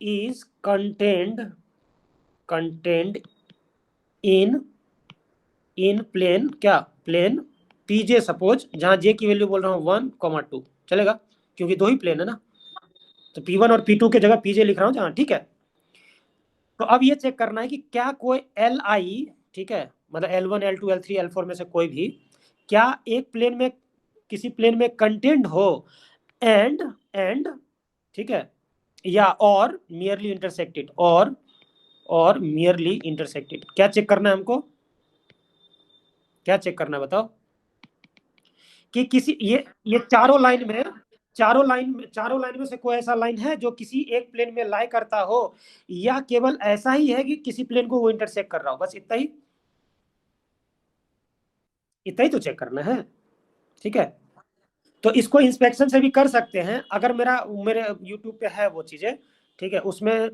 is contained in plane, क्या प्लेन पीजे, सपोज जहां जे की वैल्यू बोल रहा हूँ 1 2, चलेगा? क्योंकि दो ही प्लेन है ना, तो P1 और P2 के जगह पीजे लिख रहा हूँ जहां, ठीक है? तो अब ये चेक करना है कि क्या कोई Li, ठीक है, मतलब L1 L2 L3 L4 में से कोई भी क्या एक प्लेन में, किसी प्लेन में कंटेंट हो, एंड ठीक है, या और मियरली इंटरसेक्टेड, और मियरली इंटरसेक्टेड। क्या चेक करना है हमको, क्या चेक करना है बताओ? कि किसी ये चारों लाइन में से कोई ऐसा लाइन है जो किसी एक प्लेन में लाई करता हो, या केवल ऐसा ही है कि किसी प्लेन को वो इंटरसेक्ट कर रहा हो, बस इतना ही, इतना ही तो चेक करना है, ठीक है? तो इसको इंस्पेक्शन से भी कर सकते हैं, अगर मेरे यूट्यूब पे है वो चीजें, ठीक है, उसमें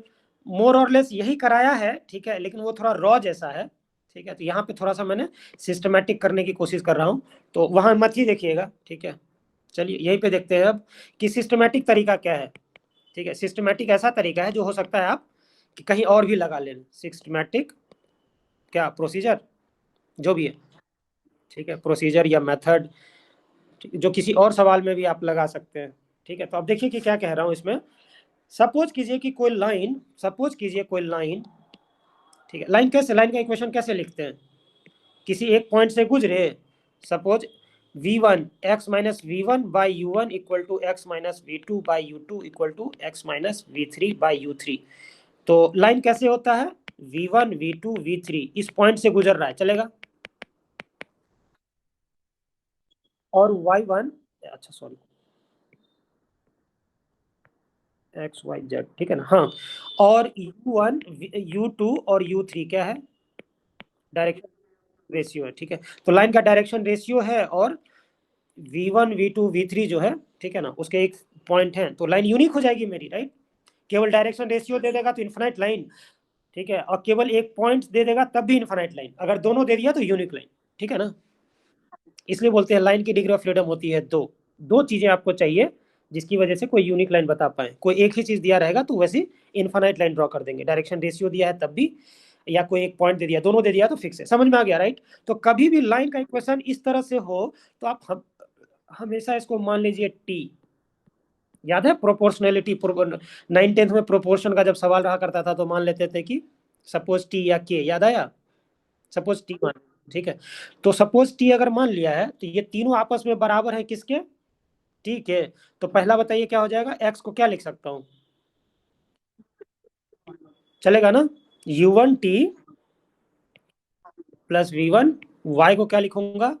मोर और लेस यही कराया है, ठीक है, लेकिन वो थोड़ा रॉ जैसा है, ठीक है, तो यहाँ पे थोड़ा सा मैंने सिस्टमेटिक करने की कोशिश कर रहा हूँ, तो वहां मत ही देखिएगा, ठीक है? चलिए यहीं पे देखते हैं अब कि सिस्टमेटिक तरीका क्या है। ठीक है, सिस्टमेटिक ऐसा तरीका है जो हो सकता है आप कि कहीं और भी लगा लें, सिस्टमेटिक क्या प्रोसीजर, जो भी है, ठीक है, प्रोसीजर या मेथड, जो किसी और सवाल में भी आप लगा सकते हैं। ठीक है, तो अब देखिए कि क्या कह रहा हूं इसमें। सपोज कीजिए कोई लाइन, ठीक है, लाइन का इक्वेशन कैसे लिखते हैं, किसी एक पॉइंट से गुजरे, suppose v1 x - v1/u1 equal to x - v2/u2 equal to x - v3/u3। तो लाइन कैसे होता है, v1 v2 v3 इस पॉइंट से गुजर रहा है, चलेगा? और y1, अच्छा सॉरी, एक्स वाई जेड, ठीक है ना, हाँ। और U1 U2 और U3 क्या है, डायरेक्शन रेशियो है, ठीक है। तो लाइन का डायरेक्शन रेशियो है और V1 V2 V3 जो है, ठीक है ना, उसके एक पॉइंट है, तो लाइन यूनिक हो जाएगी मेरी, राइट। केवल डायरेक्शन रेशियो दे देगा तो इन्फिनाइट लाइन, ठीक है, और केवल एक पॉइंट दे देगा तब भी इन्फिनाइट लाइन, अगर दोनों दे दिया तो यूनिक लाइन, ठीक है ना। इसलिए बोलते हैं लाइन की डिग्री ऑफ फ्रीडम होती है दो। दो चीजें आपको चाहिए जिसकी वजह से कोई यूनिक लाइन बता पाए। कोई एक ही चीज दिया रहेगा तो वैसे इनफाइनाइट लाइन ड्रॉ कर देंगे, डायरेक्शन रेशियो दिया है तब भी, या कोई एक पॉइंट दे दिया, दोनों दे दिया तो फिक्स है। समझ में आ गया, राइट। तो कभी भी लाइन का इक्वेशन इस तरह से हो तो आप हमेशा इसको मान लीजिए टी। याद है प्रोपोर्शनैलिटी, 9th में प्रोपोर्शन का जब सवाल रहा करता था तो मान लेते थे कि सपोज टी या के, याद आया, सपोज टी मान, ठीक है। तो सपोज टी अगर मान लिया है तो ये तीनों आपस में बराबर है किसके, ठीक है। तो पहला बताइए क्या हो जाएगा, एक्स को क्या लिख सकता हूं, चलेगा ना, U1T प्लस V1, वाई को क्या लिखूंगा,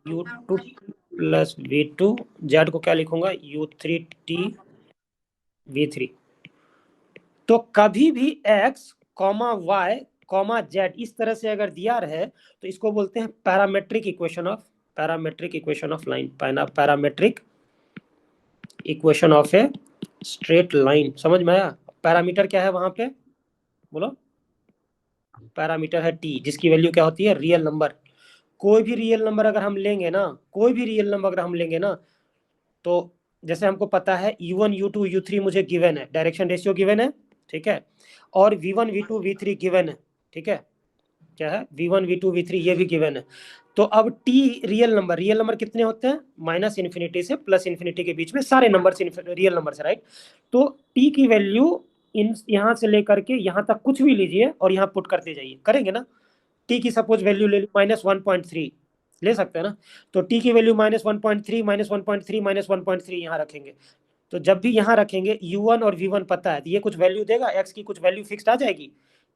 U2 प्लस V2, जेड को क्या लिखूंगा, U3T V3। तो कभी भी x comma y comma z इस तरह से अगर दिया रहे तो इसको बोलते हैं parametric equation of, parametric equation of line, parametric equation of a straight line. समझ में आया। पैरामीटर क्या है वहां पे, बोलो, पैरामीटर है टी, जिसकी वैल्यू क्या होती है, रियल नंबर। कोई भी रियल नंबर अगर हम लेंगे ना, कोई भी रियल नंबर अगर हम लेंगे ना, तो जैसे हमको पता है U1 U2 U3 मुझे गिवन है, डायरेक्शन रेशियो गिवन है, ठीक है, और V1 V2 V3 गिवन है, ठीक है, क्या है, V1 V2 V3 ये भी गिवन है। तो अब T real number, real number कितने होते हैं, माइनस इन्फिनिटी से प्लस इन्फिनिटी के बीच में सारे नंबर से रियल नंबर से, राइट। तो टी की वैल्यू इन यहां से लेकर के यहां तक कुछ भी लीजिए और यहां पुट करते जाइए, करेंगे ना। टी की सपोज वैल्यू ले ली -1.3, ले सकते हैं ना। तो टी की वैल्यू -1.3 -1.3 -1.3 यहाँ रखेंगे। तो जब भी यहाँ रखेंगे U1 और V1 पता है तो ये कुछ वैल्यू देगा, एक्स की कुछ वैल्यू फिक्स्ड आ जाएगी,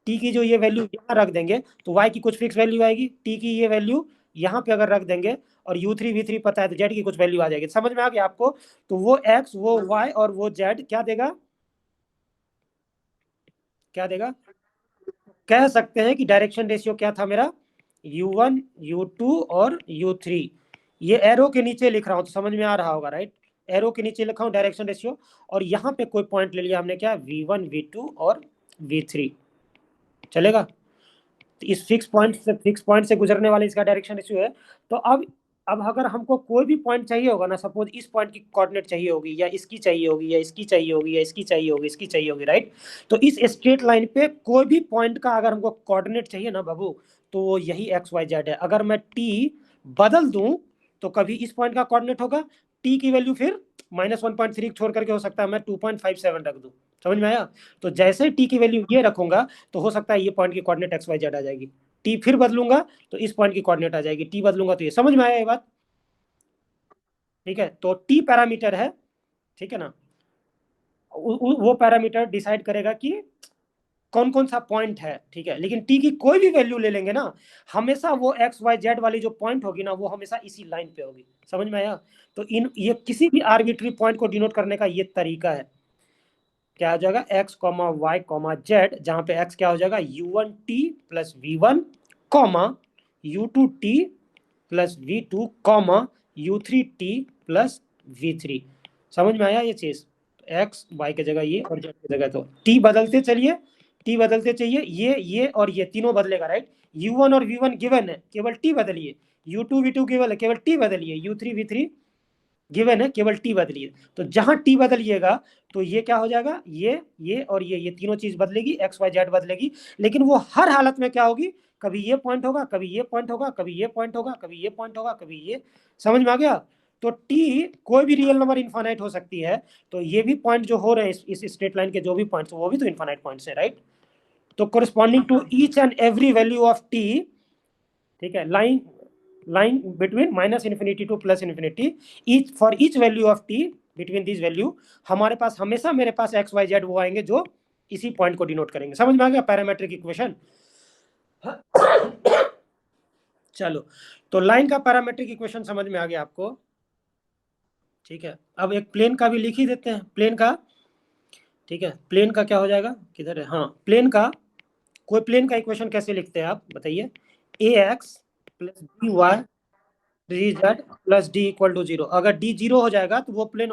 टी की जो ये वैल्यू यहाँ रख देंगे तो वाई की कुछ फिक्स वैल्यू आएगी, टी की ये वैल्यू यहाँ पे अगर रख देंगे, और U3 V3 पता है तो जेड की कुछ वैल्यू आ जाएगी। समझ में आ गया आपको। तो वो एक्स, वो वाई और वो जेड क्या देगा, क्या देगा, कह सकते हैं कि डायरेक्शन रेशियो क्या था मेरा, U1 U2 और U3। ये एरो के नीचे लिख रहा हूं तो समझ में आ रहा होगा, राइट। एरो के नीचे लिखा हूं डायरेक्शन रेशियो, और यहाँ पे कोई पॉइंट ले लिया हमने, क्या, V1 V2 और V3, चलेगा। तो इस फिक्स पॉइंट से गुजरने वाले इसका डायरेक्शन रेशियो है। तो अब अगर हमको कोई भी पॉइंट चाहिए होगा ना, सपोज इस पॉइंट की कोऑर्डिनेट चाहिए होगी, या इसकी चाहिए होगी, या इसकी चाहिए होगी, या इसकी चाहिए होगी, इसकी चाहिए होगी, राइट। तो इस स्ट्रेट लाइन पे कोई भी पॉइंट का अगर हमको कोऑर्डिनेट चाहिए ना बाबू, तो वो यही एक्स वाई जेड है। अगर मैं टी बदल दूं तो कभी इस पॉइंट का कोऑर्डिनेट होगा, टी की वैल्यू फिर -1.3 छोड़ करके हो सकता है मैं 2.57 रख दूं। समझ में आया। तो जैसे टी की वैल्यू ये रखूंगा तो हो सकता है ये पॉइंट की कोऑर्डिनेट एक्स वाई जेड आ जाएगी, टी फिर बदलूंगा तो इस पॉइंट की कोऑर्डिनेट आ जाएगी, टी बदलूंगा तो ये। समझ में आया ये बात, ठीक है। तो टी पैरामीटर है, ठीक है ना, वो पैरामीटर डिसाइड करेगा कि कौन कौन सा पॉइंट है, ठीक है। लेकिन टी की कोई भी वैल्यू ले लेंगे ना, हमेशा वो एक्स वाई जेड वाली जो पॉइंट होगी ना वो हमेशा इसी लाइन पे होगी। समझ में आया। तो इन ये किसी भी आर्बिट्री पॉइंट को डिनोट करने का ये तरीका है। क्या हो जाएगा, x comma y comma z, जहां पे एक्स क्या हो जाएगा, U1T plus V1 comma U2T plus V2 comma U3T plus V3। समझ में आया ये चीज। एक्स वाई की जगह ये और जेड की जगह तो टी बदलते चलिए, टी बदलते चाहिए, ये और ये तीनों बदलेगा, राइट। U1 और V1 गिवन है, केवल टी बदलिए। U2 V2 गिवन है, केवल टी बदलिए। U3 V3 गिवन है, केवल टी बदलिए। तो जहां टी बदलिएगा तो ये क्या हो जाएगा, ये और ये तीनों चीज बदलेगी, एक्स वाई जेड बदलेगी। लेकिन वो हर हालत में क्या होगी, कभी ये पॉइंट होगा, कभी ये पॉइंट होगा, कभी ये पॉइंट होगा, कभी ये पॉइंट होगा, कभी ये। समझ में आ गया। तो टी कोई भी रियल नंबर इनफाइनाइट हो सकती है, तो ये भी पॉइंट जो हो रहे हैं इस स्ट्रेट लाइन के जो भी पॉइंट्स वो भी तो इनफाइनाइट पॉइंट्स है, राइट। तो corresponding to each and every value of t, ठीक है, line line between minus infinity to plus infinity, each for each value of t between this value, हमारे पास हमेशा, मेरे पास एक्स वाई जेड वो आएंगे जो इसी पॉइंट को डिनोट करेंगे। समझ में आ गया पैरामेट्रिक इक्वेशन। चलो, तो लाइन का पैरामेट्रिक इक्वेशन समझ में आ गया आपको, ठीक है। अब एक प्लेन का भी लिख ही देते हैं, प्लेन का, ठीक है। प्लेन का क्या हो जाएगा, किधर है, हाँ, प्लेन का कोई प्लेन का इक्वेशन कैसे लिखते हैं आप बताइए? ax plus by 3z plus d equal to 0। अगर d 0 हो जाएगा तो वो प्लेन,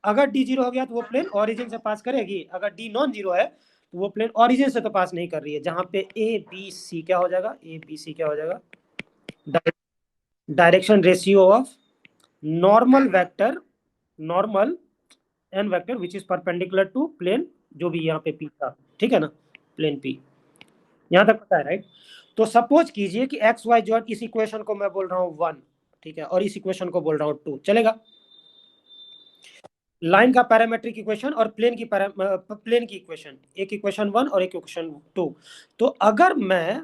अगर d 0 हो गया तो वो प्लेन ओरिजिन से पास करेगी, अगर d नॉन जीरो है तो वो प्लेन ओरिजिन से तो पास नहीं कर रही है। जहां पे a b c क्या हो जाएगा? a b c क्या हो जाएगा? Direction ratio of normal vector, normal n vector which is perpendicular to plane जो भी यहाँ पे पी था, ठीक है ना, प्लेन पी। यहाँ तक पता है राइट? तो सपोज कीजिए कि एक्स वाई जेड, इस इक्वेशन को मैं बोल रहा हूँ 1, ठीक है, और इस इक्वेशन को बोल रहा हूँ 2, चलेगा? लाइन का पैरामेट्रिक इक्वेशन और प्लेन की इक्वेशन, एक इक्वेशन 1 और एक इक्वेशन 2। तो अगर मैं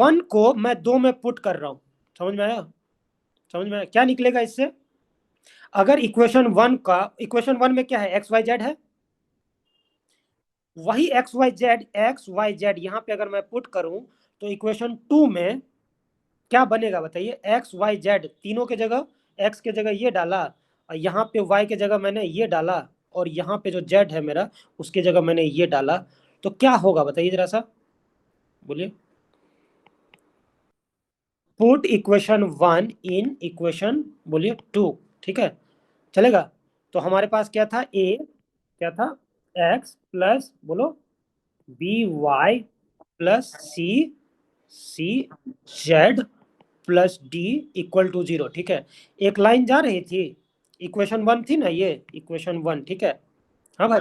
1 को मैं 2 में पुट कर रहा हूँ, समझ में आया? समझ में आया क्या निकलेगा इससे? अगर इक्वेशन 1 का, इक्वेशन 1 में क्या है? एक्स वाई जेड है, वही एक्स वाई जेड यहाँ पे अगर मैं पुट करूं तो इक्वेशन 2 में क्या बनेगा बताइए? एक्स वाई जेड तीनों के जगह, एक्स के जगह ये डाला और यहाँ पे वाई के जगह मैंने ये डाला, और यहाँ पे जो जेड है मेरा उसके जगह मैंने ये डाला, तो क्या होगा बताइए जरा सा, बोलिए। पुट इक्वेशन 1 इन इक्वेशन, बोलिए 2, ठीक है, चलेगा? तो हमारे पास क्या था? ए क्या था? एक्स प्लस, बोलो, b y plus c c z plus d equal to 0, ठीक है। एक लाइन जा रही थी, इक्वेशन 1 थी ना, ये इक्वेशन 1, ठीक है। हाँ भाई,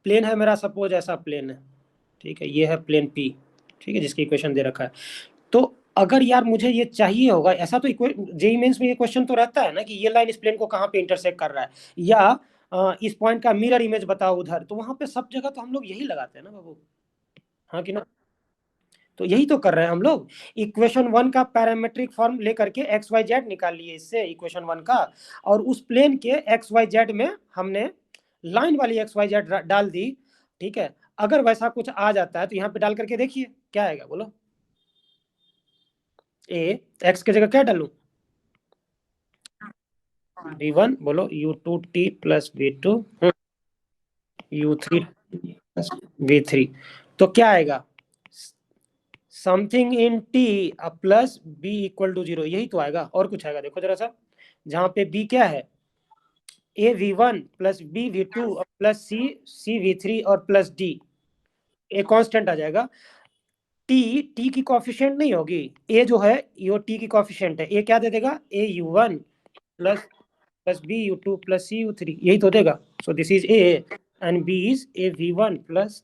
प्लेन है मेरा, सपोज ऐसा प्लेन है, ठीक है, ये है प्लेन पी, ठीक है, जिसकी इक्वेशन दे रखा है। तो अगर यार मुझे ये चाहिए होगा ऐसा, तो जेई मेंस में ये क्वेश्चन तो रहता है ना कि ये लाइन इस प्लेन को कहाँ पे इंटरसेक्ट कर रहा है, या इस पॉइंट का मिरर इमेज बताओ उधर, तो वहां पे सब जगह तो हम लोग यही लगाते हैं ना बाबू, हाँ कि ना? तो यही तो कर रहे हैं हम लोग। इक्वेशन 1 का पैरामेट्रिक फॉर्म लेकर के एक्स वाई जेड निकाल लिए इससे, इक्वेशन 1 का, और उस प्लेन के एक्स वाई जेड में हमने लाइन वाली एक्स वाई जेड डाल दी, ठीक है। अगर वैसा कुछ आ जाता है तो यहाँ पे डाल करके देखिए क्या आएगा, बोलो। ए एक्स की जगह क्या डालूं? v1, बोलो, u2t plus v2 u3 plus v3, तो क्या आएगा? Something in T plus b equal to 0, यही तो आएगा, और कुछ आएगा? देखो जरा सा, जहां पे बी क्या है? ए v1 प्लस बी v2 और प्लस सी v3 और प्लस डी, ए कांस्टेंट आ जाएगा। टी की कोफिशिएंट नहीं होगी, ए जो है ये टी की कोफिशिएंट है, ए क्या दे देगा? A u1 plus plus B u2 plus C u3, यही तो देगा। So this is A and B is A v1 plus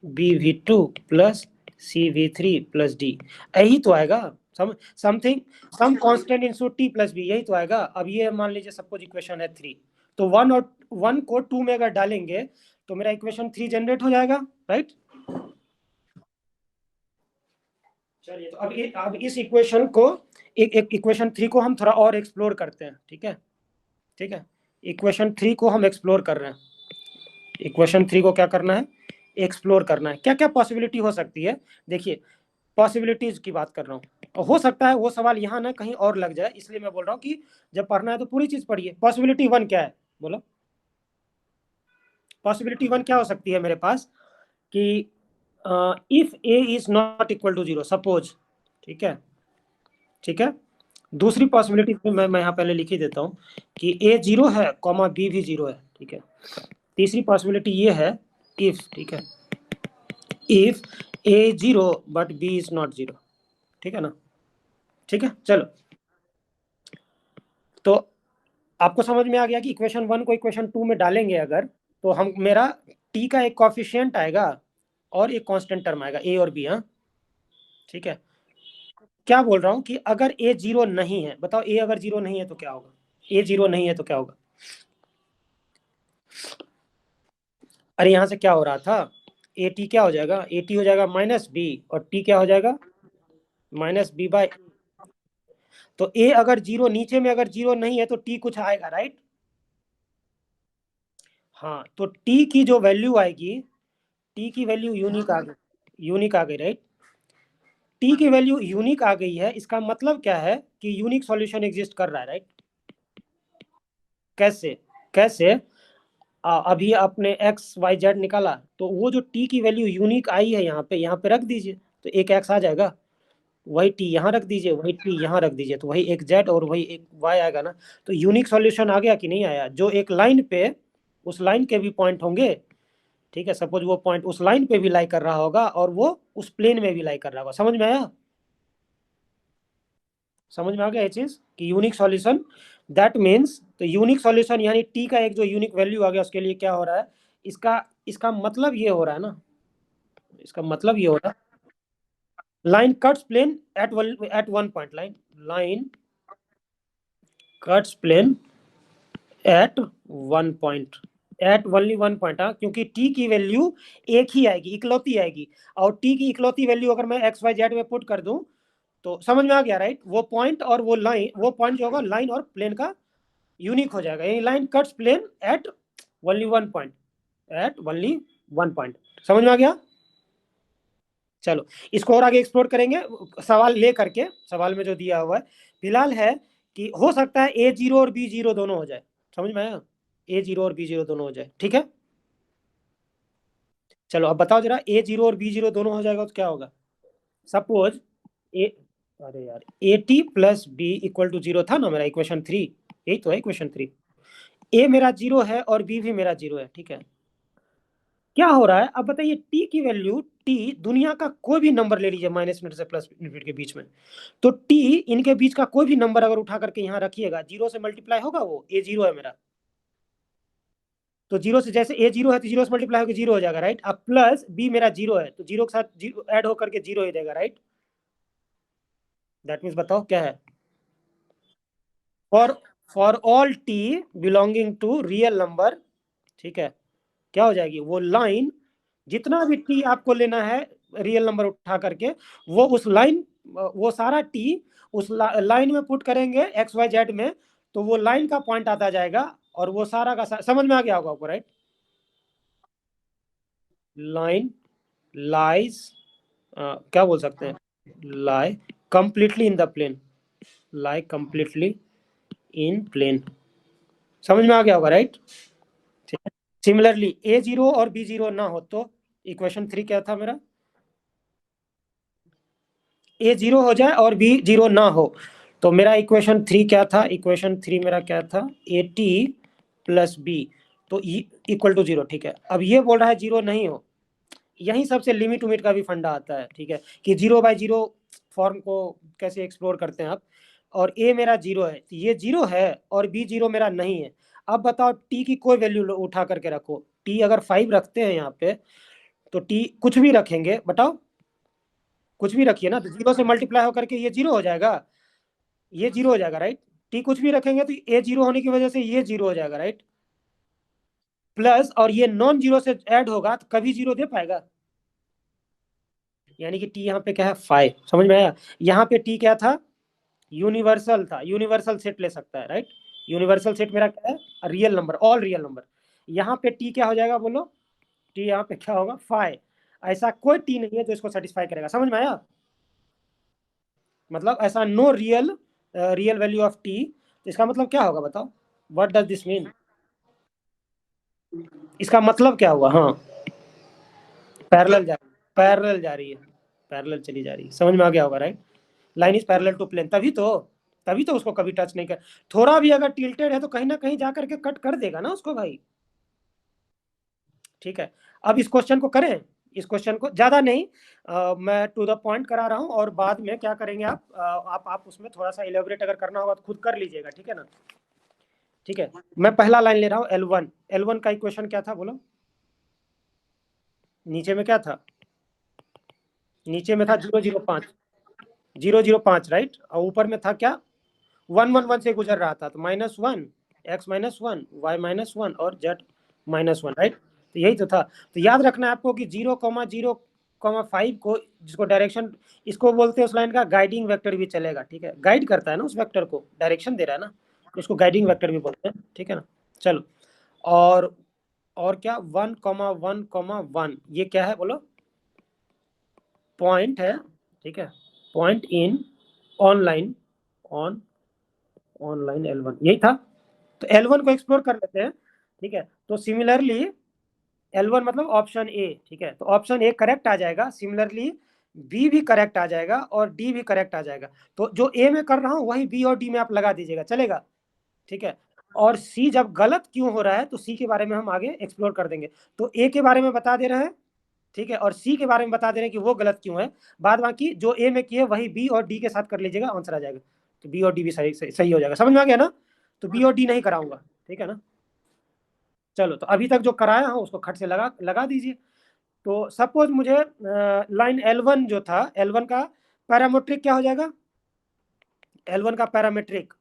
B v2 plus C v3 plus D, यही तो आएगा। Something some constant in T plus B, यही तो आएगा। अब ये मान लीजिए सपोज इक्वेशन है 3, तो 1 और 1 को 2 में अगर डालेंगे तो मेरा इक्वेशन 3 जनरेट हो जाएगा, राइट? चलिए, तो अब इस इक्वेशन को, एक इक्वेशन 3 को हम थोड़ा और एक्सप्लोर करते हैं, ठीक है? ठीक है, इक्वेशन 3 को हम एक्सप्लोर कर रहे हैं। इक्वेशन 3 को क्या करना है? एक्सप्लोर करना है। क्या क्या पॉसिबिलिटी हो सकती है? देखिए, पॉसिबिलिटीज की बात कर रहा हूँ, हो सकता है वो सवाल यहाँ ना कहीं और लग जाए, इसलिए मैं बोल रहा हूँ कि जब पढ़ना है तो पूरी चीज पढ़िए। पॉसिबिलिटी 1 क्या है, बोलो? पॉसिबिलिटी 1 क्या हो सकती है मेरे पास कि if a is not equal to 0, suppose, ठीक है, ठीक है। दूसरी पॉसिबिलिटी मैं यहाँ पहले लिख ही देता हूँ कि ए 0 है कॉमा बी भी 0 है, ठीक है। तीसरी पॉसिबिलिटी ये है, इफ, ठीक है, if a 0 but b is not 0, ठीक है ना? ठीक है, चलो, तो आपको समझ में आ गया कि इक्वेशन 1 को इक्वेशन 2 में डालेंगे अगर, तो हम, मेरा टी का एक कॉफिशिएंट आएगा और एक कांस्टेंट टर्म आएगा, ए और बी, हाँ, ठीक है। क्या बोल रहा हूँ कि अगर ए 0 नहीं है, बताओ, ए अगर 0 नहीं है तो क्या होगा? ए 0 नहीं है तो क्या होगा? अरे यहाँ से क्या हो रहा था? ए टी क्या हो जाएगा? ए टी हो जाएगा माइनस बी, और टी क्या हो जाएगा? Minus b by. तो ए अगर 0, नीचे में अगर 0 नहीं है तो टी कुछ आएगा, राइट? हाँ, तो टी की जो वैल्यू आएगी, टी की वैल्यू यूनिक आ गई, यूनिक आ गई, राइट? टी की वैल्यू यूनिक आ गई है, इसका मतलब क्या है कि यूनिक सॉल्यूशन एग्जिस्ट कर रहा है, राइट? कैसे? कैसे? अभी आपने एक्स वाई जेड निकाला, तो वो जो टी की वैल्यू यूनिक आई है यहाँ पे रख दीजिए, तो एक एक्स आ जाएगा। वही टी यहाँ रख दीजिए, वही टी यहाँ रख दीजिए, तो वही एक जेड और वही एक वाई आएगा ना। तो यूनिक सॉल्यूशन आ गया कि नहीं आया? जो एक लाइन पे, उस लाइन के भी पॉइंट होंगे, ठीक है, सपोज वो पॉइंट उस लाइन पे भी लाई कर रहा होगा और वो उस प्लेन में भी लाई कर रहा होगा। समझ में आया? समझ में आ गया ये चीज कि यूनिक सॉल्यूशन दैट मीन्स, तो यूनिक सॉल्यूशन यानी टी का एक जो यूनिक वैल्यू आ गया उसके लिए क्या हो रहा है, इसका इसका मतलब ये हो रहा है ना, इसका मतलब ये हो रहा है, line cuts plane at one point, line cuts plane at one point, at only one point. हाँ, क्योंकि टी की वैल्यू एक ही आएगी, इकलौती आएगी, और टी की इकलौती वैल्यू अगर मैं एक्स वाई जेड में पुट कर दूं, तो समझ में आ गया राइट? वो पॉइंट और वो लाइन, वो पॉइंट जो होगा लाइन और प्लेन का यूनिक हो जाएगा, यानी line cuts plane at only one point, at only one point. समझ में आ गया? चलो, इसको और आगे एक्सप्लोर करेंगे सवाल ले करके। सवाल में जो दिया हुआ है फिलहाल है कि हो सकता है ए जीरो और बी जीरो दोनों हो जाए। समझ में आया? ए जीरो और बी जीरो दोनों हो जाए, ठीक है। चलो अब बताओ जरा, ए जीरो और बी जीरो दोनों हो जाएगा तो क्या होगा? सपोज ए, अरे यार, a t plus b equal to zero था ना मेरा इक्वेशन थ्री, यही तो है इक्वेशन थ्री। ए मेरा जीरो है और बी भी मेरा जीरो है, ठीक है। क्या हो रहा है अब बताइए, टी की वैल्यू, टी दुनिया का कोई भी नंबर ले लीजिए माइनस मिनट से प्लस मिनट के बीच में, तो टी इनके बीच का कोई भी नंबर अगर उठा करके यहाँ रखिएगा, जीरो से मल्टीप्लाई होगा, वो ए जीरो है मेरा, तो जीरो से जैसे ए जीरो है तो जीरो से मल्टीप्लाई होकर जीरो हो जाएगा राइट। अब प्लस बी मेरा जीरो है, तो जीरो के साथ जीरो ऐड होकर के जीरो ही देगा राइट। दैट मीन्स बताओ क्या है, for for all t belonging to real number, ठीक है, क्या हो जाएगी वो लाइन, जितना भी टी आपको लेना है रियल नंबर उठा करके, वो उस लाइन, वो सारा टी उस लाइन में पुट करेंगे एक्स वाई जेड में, तो वो लाइन का पॉइंट आता जाएगा, और वो सारा का समझ में आ गया होगा आपको राइट। लाइन लाइज, क्या बोल सकते हैं, lie completely in the plane, lie completely in plane. समझ में आ गया होगा राइट। सिमिलरली ए जीरो और बी जीरो ना हो तो इक्वेशन थ्री क्या था मेरा, ए जीरो हो जाए और बी जीरो ना हो, तो मेरा इक्वेशन थ्री क्या था, इक्वेशन थ्री मेरा क्या था, ए टी प्लस बी, तो इक्वल टू जीरो, ठीक है। अब ये बोल रहा है जीरो नहीं हो, यही सबसे लिमिट उमिट का भी फंडा आता है, ठीक है, कि जीरो बाय जीरो फॉर्म को कैसे एक्सप्लोर करते हैं आप। और ए मेरा जीरो है, तो ये जीरो है और बी जीरो मेरा नहीं है। अब बताओ टी की कोई वैल्यू उठा करके रखो, टी अगर फाइव रखते हैं यहाँ पे, तो टी कुछ भी रखेंगे, बताओ कुछ भी रखिए ना, तो जीरो से मल्टीप्लाई होकर के ये जीरो हो जाएगा, ये जीरो हो जाएगा राइट। टी कुछ भी रखेंगे तो ए जीरो होने की वजह से ये जीरो हो जाएगा राइट। प्लस और ये नॉन जीरो से ऐड होगा तो कभी जीरो दे पाएगा, यानी कि टी यहाँ पे क्या है, फाइव। समझ में आया? यहाँ पे टी क्या था, यूनिवर्सल था, यूनिवर्सल सेट ले सकता है राइट। यूनिवर्सल सेट मेरा क्या है, real number, all real number. यहाँ पे टी क्या हो जाएगा बोलो, टी यहाँ पे क्या होगा, फाइव। ऐसा कोई टी नहीं है जो इसको सेटिस्फाई करेगा। समझ में आया? मतलब ऐसा no real, real value of t, तो इसका मतलब क्या होगा बताओ, व्हाट डज दिस मीन? इसका मतलब क्या हुआ, हाँ, पैरेलल जा रही, पैरेलल जा रही है, पैरेलल चली जा रही है। समझ में आ गया होगा right. Line is parallel to plane, तभी तो उसको कभी टच नहीं कर, थोड़ा भी अगर टिल्टेड है तो कहीं ना कहीं जा करके कट कर देगा ना उसको भाई, ठीक है। अब इस क्वेश्चन को करें, इस क्वेश्चन को ज्यादा नहीं, मैं टू द पॉइंट करा रहा हूं, और बाद में क्या करेंगे आप, आप उसमें थोड़ा सा इलेबोरेट अगर करना होगा तो खुद कर लीजिएगा, ठीक है ना। ठीक है, मैं पहला लाइन ले रहा हूँ, एल वन, एल वन का इक्वेशन क्या था बोलो, नीचे में क्या था, नीचे में था जीरो जीरो पाँच, जीरो जीरो पाँच राइट, और ऊपर में था क्या, वन वन वन से गुजर रहा था, तो minus one, x minus one, y minus one और जेड माइनस वन राइट। तो यही तो था। तो याद रखना है आपको कि zero comma zero comma five को, जिसको डायरेक्शन, इसको बोलते हैं उस लाइन का गाइडिंग वेक्टर भी चलेगा, ठीक है, गाइड करता है ना उस वेक्टर को, डायरेक्शन दे रहा है ना, तो इसको गाइडिंग वेक्टर भी बोलते हैं, ठीक है ना। चलो, और और क्या, वन कॉमा वन, ये क्या है बोलो, पॉइंट है, ठीक है, point in online, on online L one, यही था। तो एल वन को एक्सप्लोर कर लेते हैं। ठीक है। तो सिमिलरली L1 मतलब ऑप्शन ए, ठीक है, तो ऑप्शन ए करेक्ट आ जाएगा, सिमिलरली बी भी करेक्ट आ जाएगा और डी भी करेक्ट आ जाएगा। तो जो ए में कर रहा हूं वही बी और डी में आप लगा दीजिएगा, चलेगा, ठीक है। और सी जब गलत क्यों हो रहा है तो सी के बारे में हम आगे एक्सप्लोर कर देंगे। तो ए के बारे में बता दे रहे हैं, ठीक है, और सी के बारे में बता दे रहे हैं कि वो गलत क्यों है। बाद बाकी जो ए में किए वही बी और डी के साथ कर लीजिएगा, आंसर आ जाएगा। तो बी और डी भी सही हो जाएगा, समझ में आ गया ना। तो बी और डी नहीं कराऊंगा, ठीक है ना। चलो, तो अभी तक जो कराया हूं उसको खट से लगा लगा दीजिए। तो सपोज मुझे लाइन L1 जो था, L1 का पैरामीट्रिक क्या हो जाएगा, L1 का पैरामीट्रिक,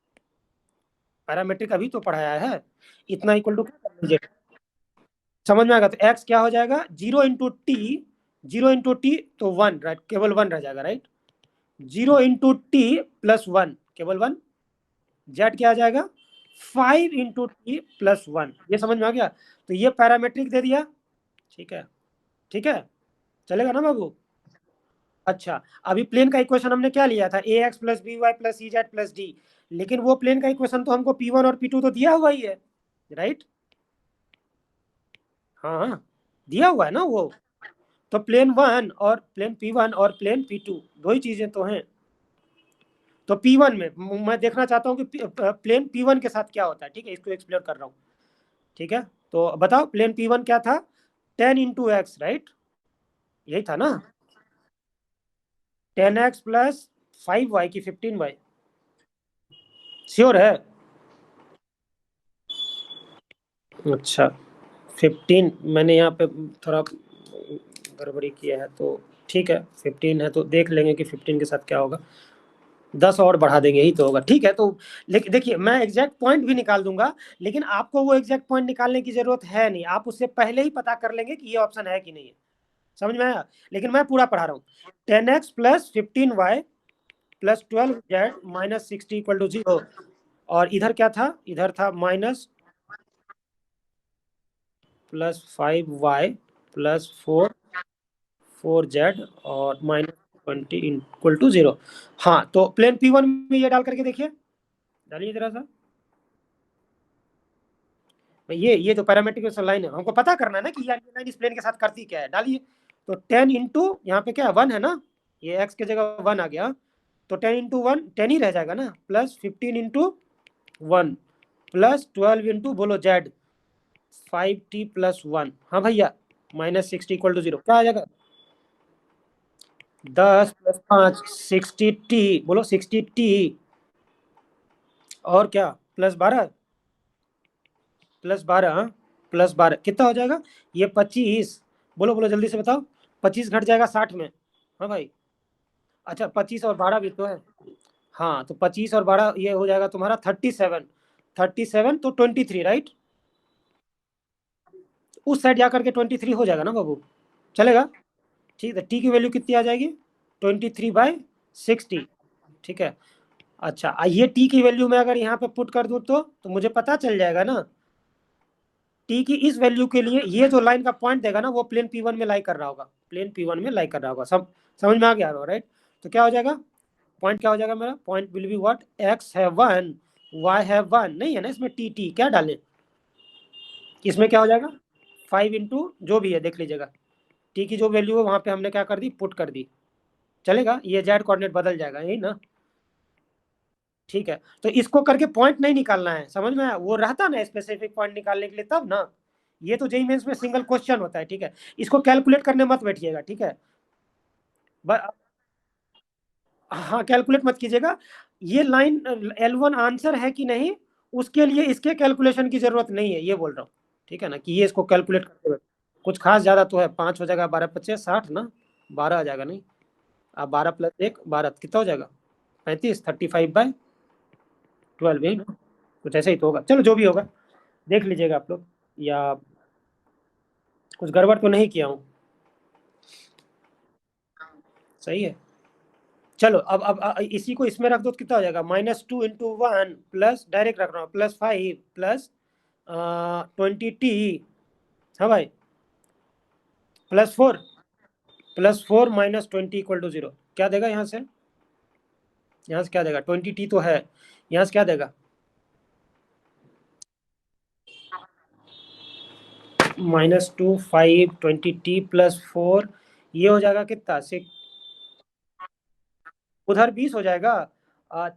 पैरामीट्रिक अभी तो पढ़ाया है, इतना इक्वल टू क्या कर लीजिए, समझ में आएगा। तो x क्या हो जाएगा, 0 × t, 0 × t तो 1, राइट, केवल 1 रह जाएगा, राइट। 0 × t+1, केवल 1। z क्या आ जाएगा, 5 × t+1, ये समझ में आ गया। तो ये पैरामीट्रिक दे दिया, ठीक है, ठीक है, चलेगा ना बाबू। अच्छा, अभी प्लेन का इक्वेशन हमने क्या लिया था, ax + by + cz + d, लेकिन वो प्लेन का इक्वेशन तो हमको P1 और P2 तो दिया हुआ ही है, राइट। हाँ हाँ, दिया हुआ है ना वो। तो प्लेन 1 और प्लेन P1 और प्लेन P2 दो ही चीजें तो हैं। तो P1 में मैं देखना चाहता हूँ कि प्लेन P1 के साथ क्या होता है, ठीक है, इसको एक्सप्लोर कर रहा हूँ, ठीक है। तो बताओ प्लेन P1 क्या था, 10 × x, राइट, यही था ना, 10x + 5y की 15y, श्योर है। अच्छा, 15 मैंने यहाँ पे थोड़ा गड़बड़ी किया है, तो ठीक है, 15 है तो देख लेंगे कि 15 के साथ क्या होगा, 10 और बढ़ा देंगे, यही तो होगा, ठीक है। तो लेकिन देखिए, मैं एग्जैक्ट पॉइंट भी निकाल दूंगा, लेकिन आपको वो एग्जैक्ट पॉइंट निकालने की जरूरत है नहीं, आप उससे पहले ही पता कर लेंगे कि ये ऑप्शन है कि नहीं है, समझ में आया। लेकिन मैं पूरा पढ़ा रहा हूँ, 10x + 15y + 12z - 60 = 0। और इधर क्या था, इधर था -+5y + 4z और -20 = 0। हाँ, तो प्लेन P1 में ये डाल करके देखिए, डालिए जरा सा। ये जो पैरामीट्रिक लाइन है, हमको पता करना है ना कि ये लाइन इस प्लेन के साथ करती क्या है, डालिए। तो 10 × यहाँ पे क्या है, 1 है ना, ये x के जगह 1 आ गया, तो 10 × 1 10 ही रह जाएगा ना, +15 × 1 +12 बोलो z, 5t+1, हाँ भैया, -60 = 0, क्या आ जाएगा, 10 + 5 60t, बोलो 60t, और क्या, +12, +12, हाँ, +12 कितना हो जाएगा, ये 25, बोलो बोलो जल्दी से बताओ, 25 घट जाएगा 60 में, हाँ भाई। अच्छा, 25 और 12 भी तो है, हाँ, तो 25 और 12 ये हो जाएगा तुम्हारा 37, 37 तो 23, राइट। उस साइड जाकर के 23 हो जाएगा ना बाबू, चलेगा, ठीक है। टी की वैल्यू कितनी आ जाएगी, 23/60, ठीक है। अच्छा, ये टी की वैल्यू मैं अगर यहाँ पे पुट कर दूं तो मुझे पता चल जाएगा ना, टी की इस वैल्यू के लिए ये जो लाइन का पॉइंट देगा ना वो प्लेन P1 में लाई कर रहा होगा, प्लेन P1 में लाई कर रहा होगा, सब समझ में आ गया, राइट। तो क्या हो जाएगा, पॉइंट क्या हो जाएगा मेरा, point will be what, x है 1, y है 1, नहीं है ना इसमें, टी क्या डालें, इसमें क्या हो जाएगा, 5 × जो भी है देख लीजिएगा, टी की जो वैल्यू है वहां पे हमने क्या कर दी, पुट कर दी, चलेगा, ये जेड कोऑर्डिनेट बदल जाएगा, यही ना, ठीक है। तो इसको करके पॉइंट नहीं निकालना है, समझ में आया, वो रहता ना स्पेसिफिक पॉइंट निकालने के लिए तब ना, ये तो जेईई मेंस में सिंगल क्वेश्चन होता है, ठीक है। इसको कैलकुलेट करने मत बैठिएगा, ठीक है। ब- हाँ, कैलकुलेट मत कीजिएगा, ये लाइन L1 आंसर है कि नहीं, उसके लिए इसके कैलकुलेशन की जरूरत नहीं है, ये बोल रहा हूँ, ठीक है ना, कि ये इसको कैलकुलेट करते हुए कुछ खास ज्यादा तो है, 5 हो जाएगा, 12×5 = 60 ना, 12 आ जाएगा, नहीं, अब 12 + 1 12 कितना हो जाएगा, 35, 35/12, यही ना, कुछ ऐसे ही तो होगा, चलो जो भी होगा देख लीजिएगा आप लोग, या कुछ गड़बड़ तो नहीं किया हूँ, सही है। चलो, इसी को इसमें रख दो तो कितना हो जाएगा, -2 × 1 प्लस, डायरेक्ट रख रहा हूँ, +5 +20t, हाँ भाई, +4, +4 -20 = 0, क्या देगा यहाँ से, यहाँ से क्या देगा, 20t तो है, यहाँ से क्या देगा, -2 5 20t + 4, ये हो जाएगा कितना 6, उधर 20 हो जाएगा।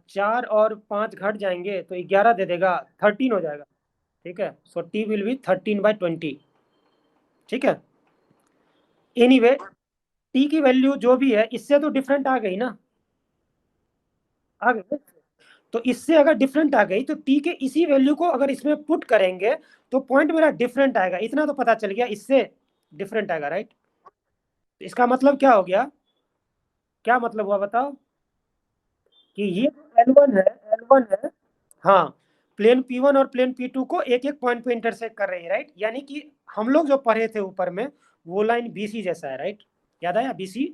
4 और 5 घट जाएंगे तो 11 दे देगा, 13 हो जाएगा। ठीक है, सो टी विल बी 13/20। ठीक है, एनीवे टी की वैल्यू जो भी है इससे तो डिफरेंट आ गई ना, आ गई। तो इससे अगर डिफरेंट आ गई तो टी के इसी वैल्यू को अगर इसमें पुट करेंगे तो पॉइंट मेरा डिफरेंट आएगा, इतना तो पता चल गया, इससे डिफरेंट आएगा, राइट। इसका मतलब क्या हो गया, क्या मतलब हुआ बताओ, कि ये L1 है, L1 है, हाँ, प्लेन P1 और प्लेन P2 को एक एक पॉइंट पे इंटरसेक्ट कर रही है, राइट। यानी कि हम लोग जो पढ़े थे ऊपर में वो लाइन BC जैसा है, राइट। याद आया BC,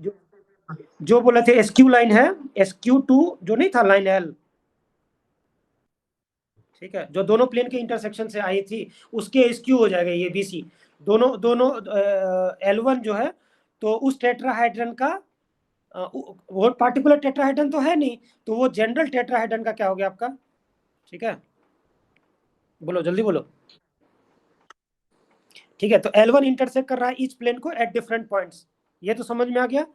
जो बोले थे SQ लाइन है, SQ2 जो नहीं था लाइन L, ठीक है, जो दोनों प्लेन के इंटरसेक्शन से आई थी, उसके एसक्यू हो जाएगा ये BC। दोनों दोनों L1 जो है, तो उस टेट्राहाइड्रन का वो पार्टिकुलर टेट्राहाइड्रन तो है नहीं, तो वो जनरल टेट्राहाइड्रन का क्या हो गया आपका। ठीक है, बोलो जल्दी बोलो। ठीक है, तो L1 इंटरसेक्ट कर रहा है ईच प्लेन को एट डिफरेंट पॉइंट्स, ये तो समझ में आ गया।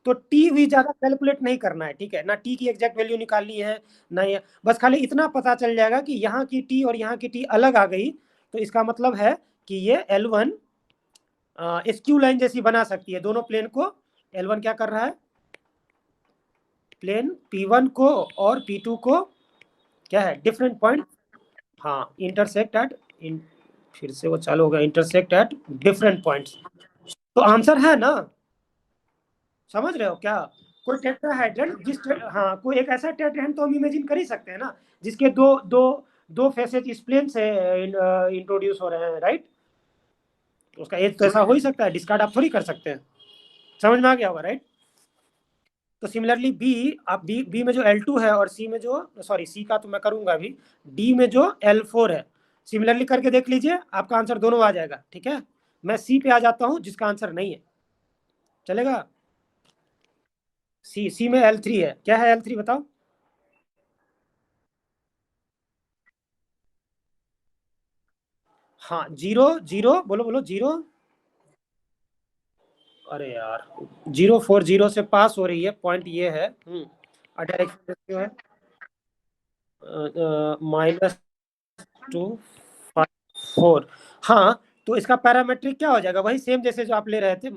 तो टी भी ज्यादा कैलकुलेट नहीं करना है, ठीक है ना, टी की एग्जैक्ट वैल्यू निकालनी है ना, ये बस खाली इतना पता चल जाएगा कि यहाँ की टी और यहाँ की टी अलग आ गई, तो इसका मतलब है कि ये L1 SQ लाइन जैसी बना सकती है दोनों प्लेन को। L1 क्या कर रहा है, प्लेन P1 को और P2 को क्या है डिफरेंट पॉइंट, हाँ, इंटरसेक्ट एट फिर से वो चालू हो गया, इंटरसेक्ट एट डिफरेंट पॉइंट्स। तो आंसर है ना, समझ रहे हो क्या। कोई टेट्राहाइड्रन हाँ, कोई एक ऐसा टेट्राहेड्रन तो हम इमेजिन कर ही सकते हैं ना, जिसके दो दो दो फेसेज इस प्लेन से इंट्रोड्यूस हो रहे हैं, राइट। तो उसका एक तो ऐसा हो ही सकता है, डिस्कार्ड आप थोड़ी कर सकते हैं। समझ में आ गया होगा, राइट। तो सिमिलरली बी, आप बी में जो L2 है और सी में जो, सॉरी सी का तो मैं करूंगा अभी, डी में जो L4 है, सिमिलरली करके देख लीजिए, आपका आंसर दोनों आ जाएगा। ठीक है, मैं सी पे आ जाता हूं जिसका आंसर नहीं है, चलेगा। सी में L3 है, क्या है L3 बताओ। हाँ, जीरो जीरो, बोलो बोलो जीरो, अरे यार, 0 4 0 से पास हो रही है, पॉइंट ये है। डायरेक्शन रेशियो है -2 5 4। हाँ, तो इसका पैरामेट्रिक क्या हो जाएगा, वही सेम जैसे जो आप ले रहे थे,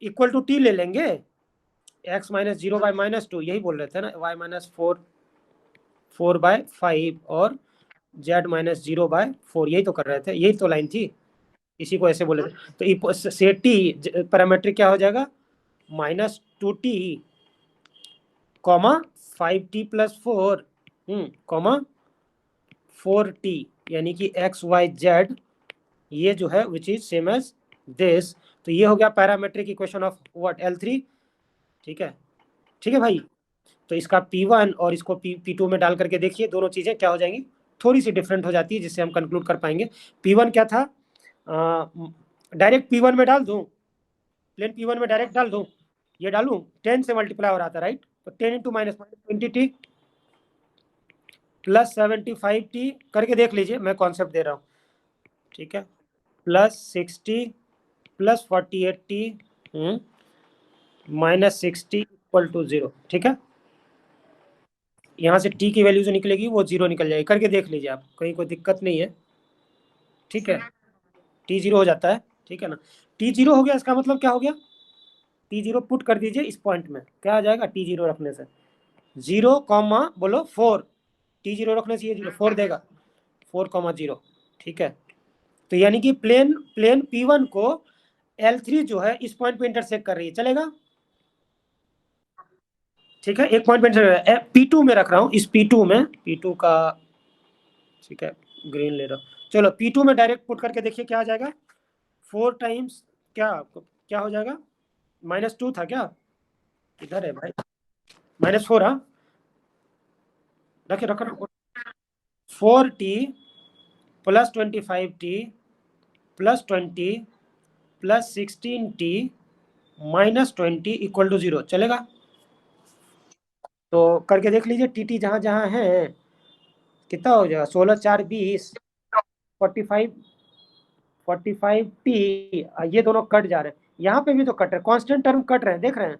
इक्वल टू टी ले लेंगे, x-0/-2, यही बोल रहे थे ना, y-4 4/5 और z-0/4, यही तो कर रहे थे, यही तो लाइन थी, इसी को ऐसे बोले थे। तो से टी पैरामेट्रिक क्या हो जाएगा, -2t comma 5t + 4 comma 4t, यानी कि x y z, ये जो है which is same as this. तो ये हो गया parametric equation of what L3। ठीक है, ठीक है भाई। तो इसका P1 और इसको P2 में डाल करके देखिए, दोनों चीजें क्या हो जाएंगी, थोड़ी सी डिफरेंट हो जाती है, जिससे हम कंक्लूड कर पाएंगे। P1 क्या था, डायरेक्ट P1 में डाल दूं, प्लेन P1 में डायरेक्ट डाल दूं, ये डालूं, 10 से मल्टीप्लाई हो रहा था, राइट। तो 10 इंटू -20t +75t करके देख लीजिए, मैं कॉन्सेप्ट दे रहा हूँ। ठीक है, +60 +48t -60 = 0। ठीक है, यहाँ से t की वैल्यू जो निकलेगी वो 0 निकल जाएगी, करके देख लीजिए आप, कहीं कोई दिक्कत नहीं है। ठीक है, t 0 हो जाता है, ठीक है ना। t 0 हो गया, इसका मतलब क्या हो गया, t 0 पुट कर दीजिए इस पॉइंट में, क्या आ जाएगा t 0 रखने से, 0 कॉमा बोलो 4, t 0 रखने से ये 4 देगा, 4,0। ठीक है, तो यानी कि प्लेन प्लेन P1 को L3 जो है इस पॉइंट पे इंटरसेक्ट कर रही है, चलेगा। ठीक है, एक पॉइंट पे P2 में रख रहा हूँ, इस P2 में, P2 का, ठीक है, ग्रीन ले रहा हूँ, चलो P2 में डायरेक्ट पुट करके देखिए क्या आ जाएगा, 4 टाइम्स क्या, क्या हो जाएगा, -2 था क्या, इधर है भाई, -4, हाँ, रखे रखो रखो, 4t +25t +20 +16t -20 = 0, चलेगा। तो करके देख लीजिए, टी जहाँ जहाँ है, कितना हो जाएगा, 16 4 20, 45 45t, ये दोनों कट जा रहे हैं, यहाँ पे भी तो कट रहे हैं, कांस्टेंट टर्म कट रहे हैं, देख रहे हैं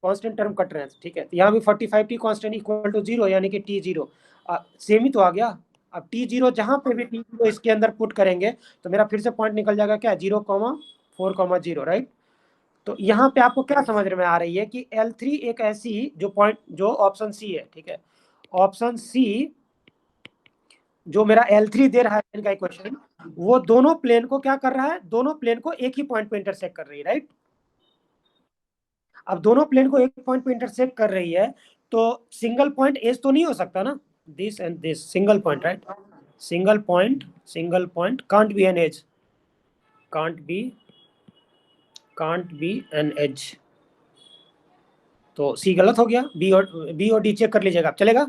कांस्टेंट टर्म कट रहे हैं, ठीक है। यहाँ भी 45t कांस्टेंट इक्वल टू 0, यानी कि t0 सेम ही तो आ गया। अब t0 जहां पे भी t0 इसके अंदर पुट करेंगे तो मेरा फिर से पॉइंट निकल जाएगा क्या, 0,4,0, राइट। तो यहाँ पे आपको क्या समझ में आ रही है कि L3 एक ऐसी जो पॉइंट, जो ऑप्शन सी है, ठीक है, ऑप्शन सी जो मेरा L3 दे रहा है इनका इक्वेशन, वो दोनों प्लेन को क्या कर रहा है, दोनों प्लेन को एक ही पॉइंट पे इंटरसेक्ट कर रही है, राइट। अब दोनों प्लेन को एक पॉइंट पे इंटरसेक्ट कर रही है, तो सिंगल पॉइंट एज तो नहीं हो सकता ना, this and this single point, right. Single point can't be an edge, can't be an edge. तो सी गलत हो गया, बी और डी चेक कर लीजिएगा, आप चलेगा,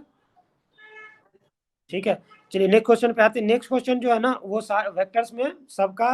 ठीक है। चलिए नेक्स्ट क्वेश्चन पे आते हैं। नेक्स्ट क्वेश्चन जो है ना, वो वेक्टर्स में सबका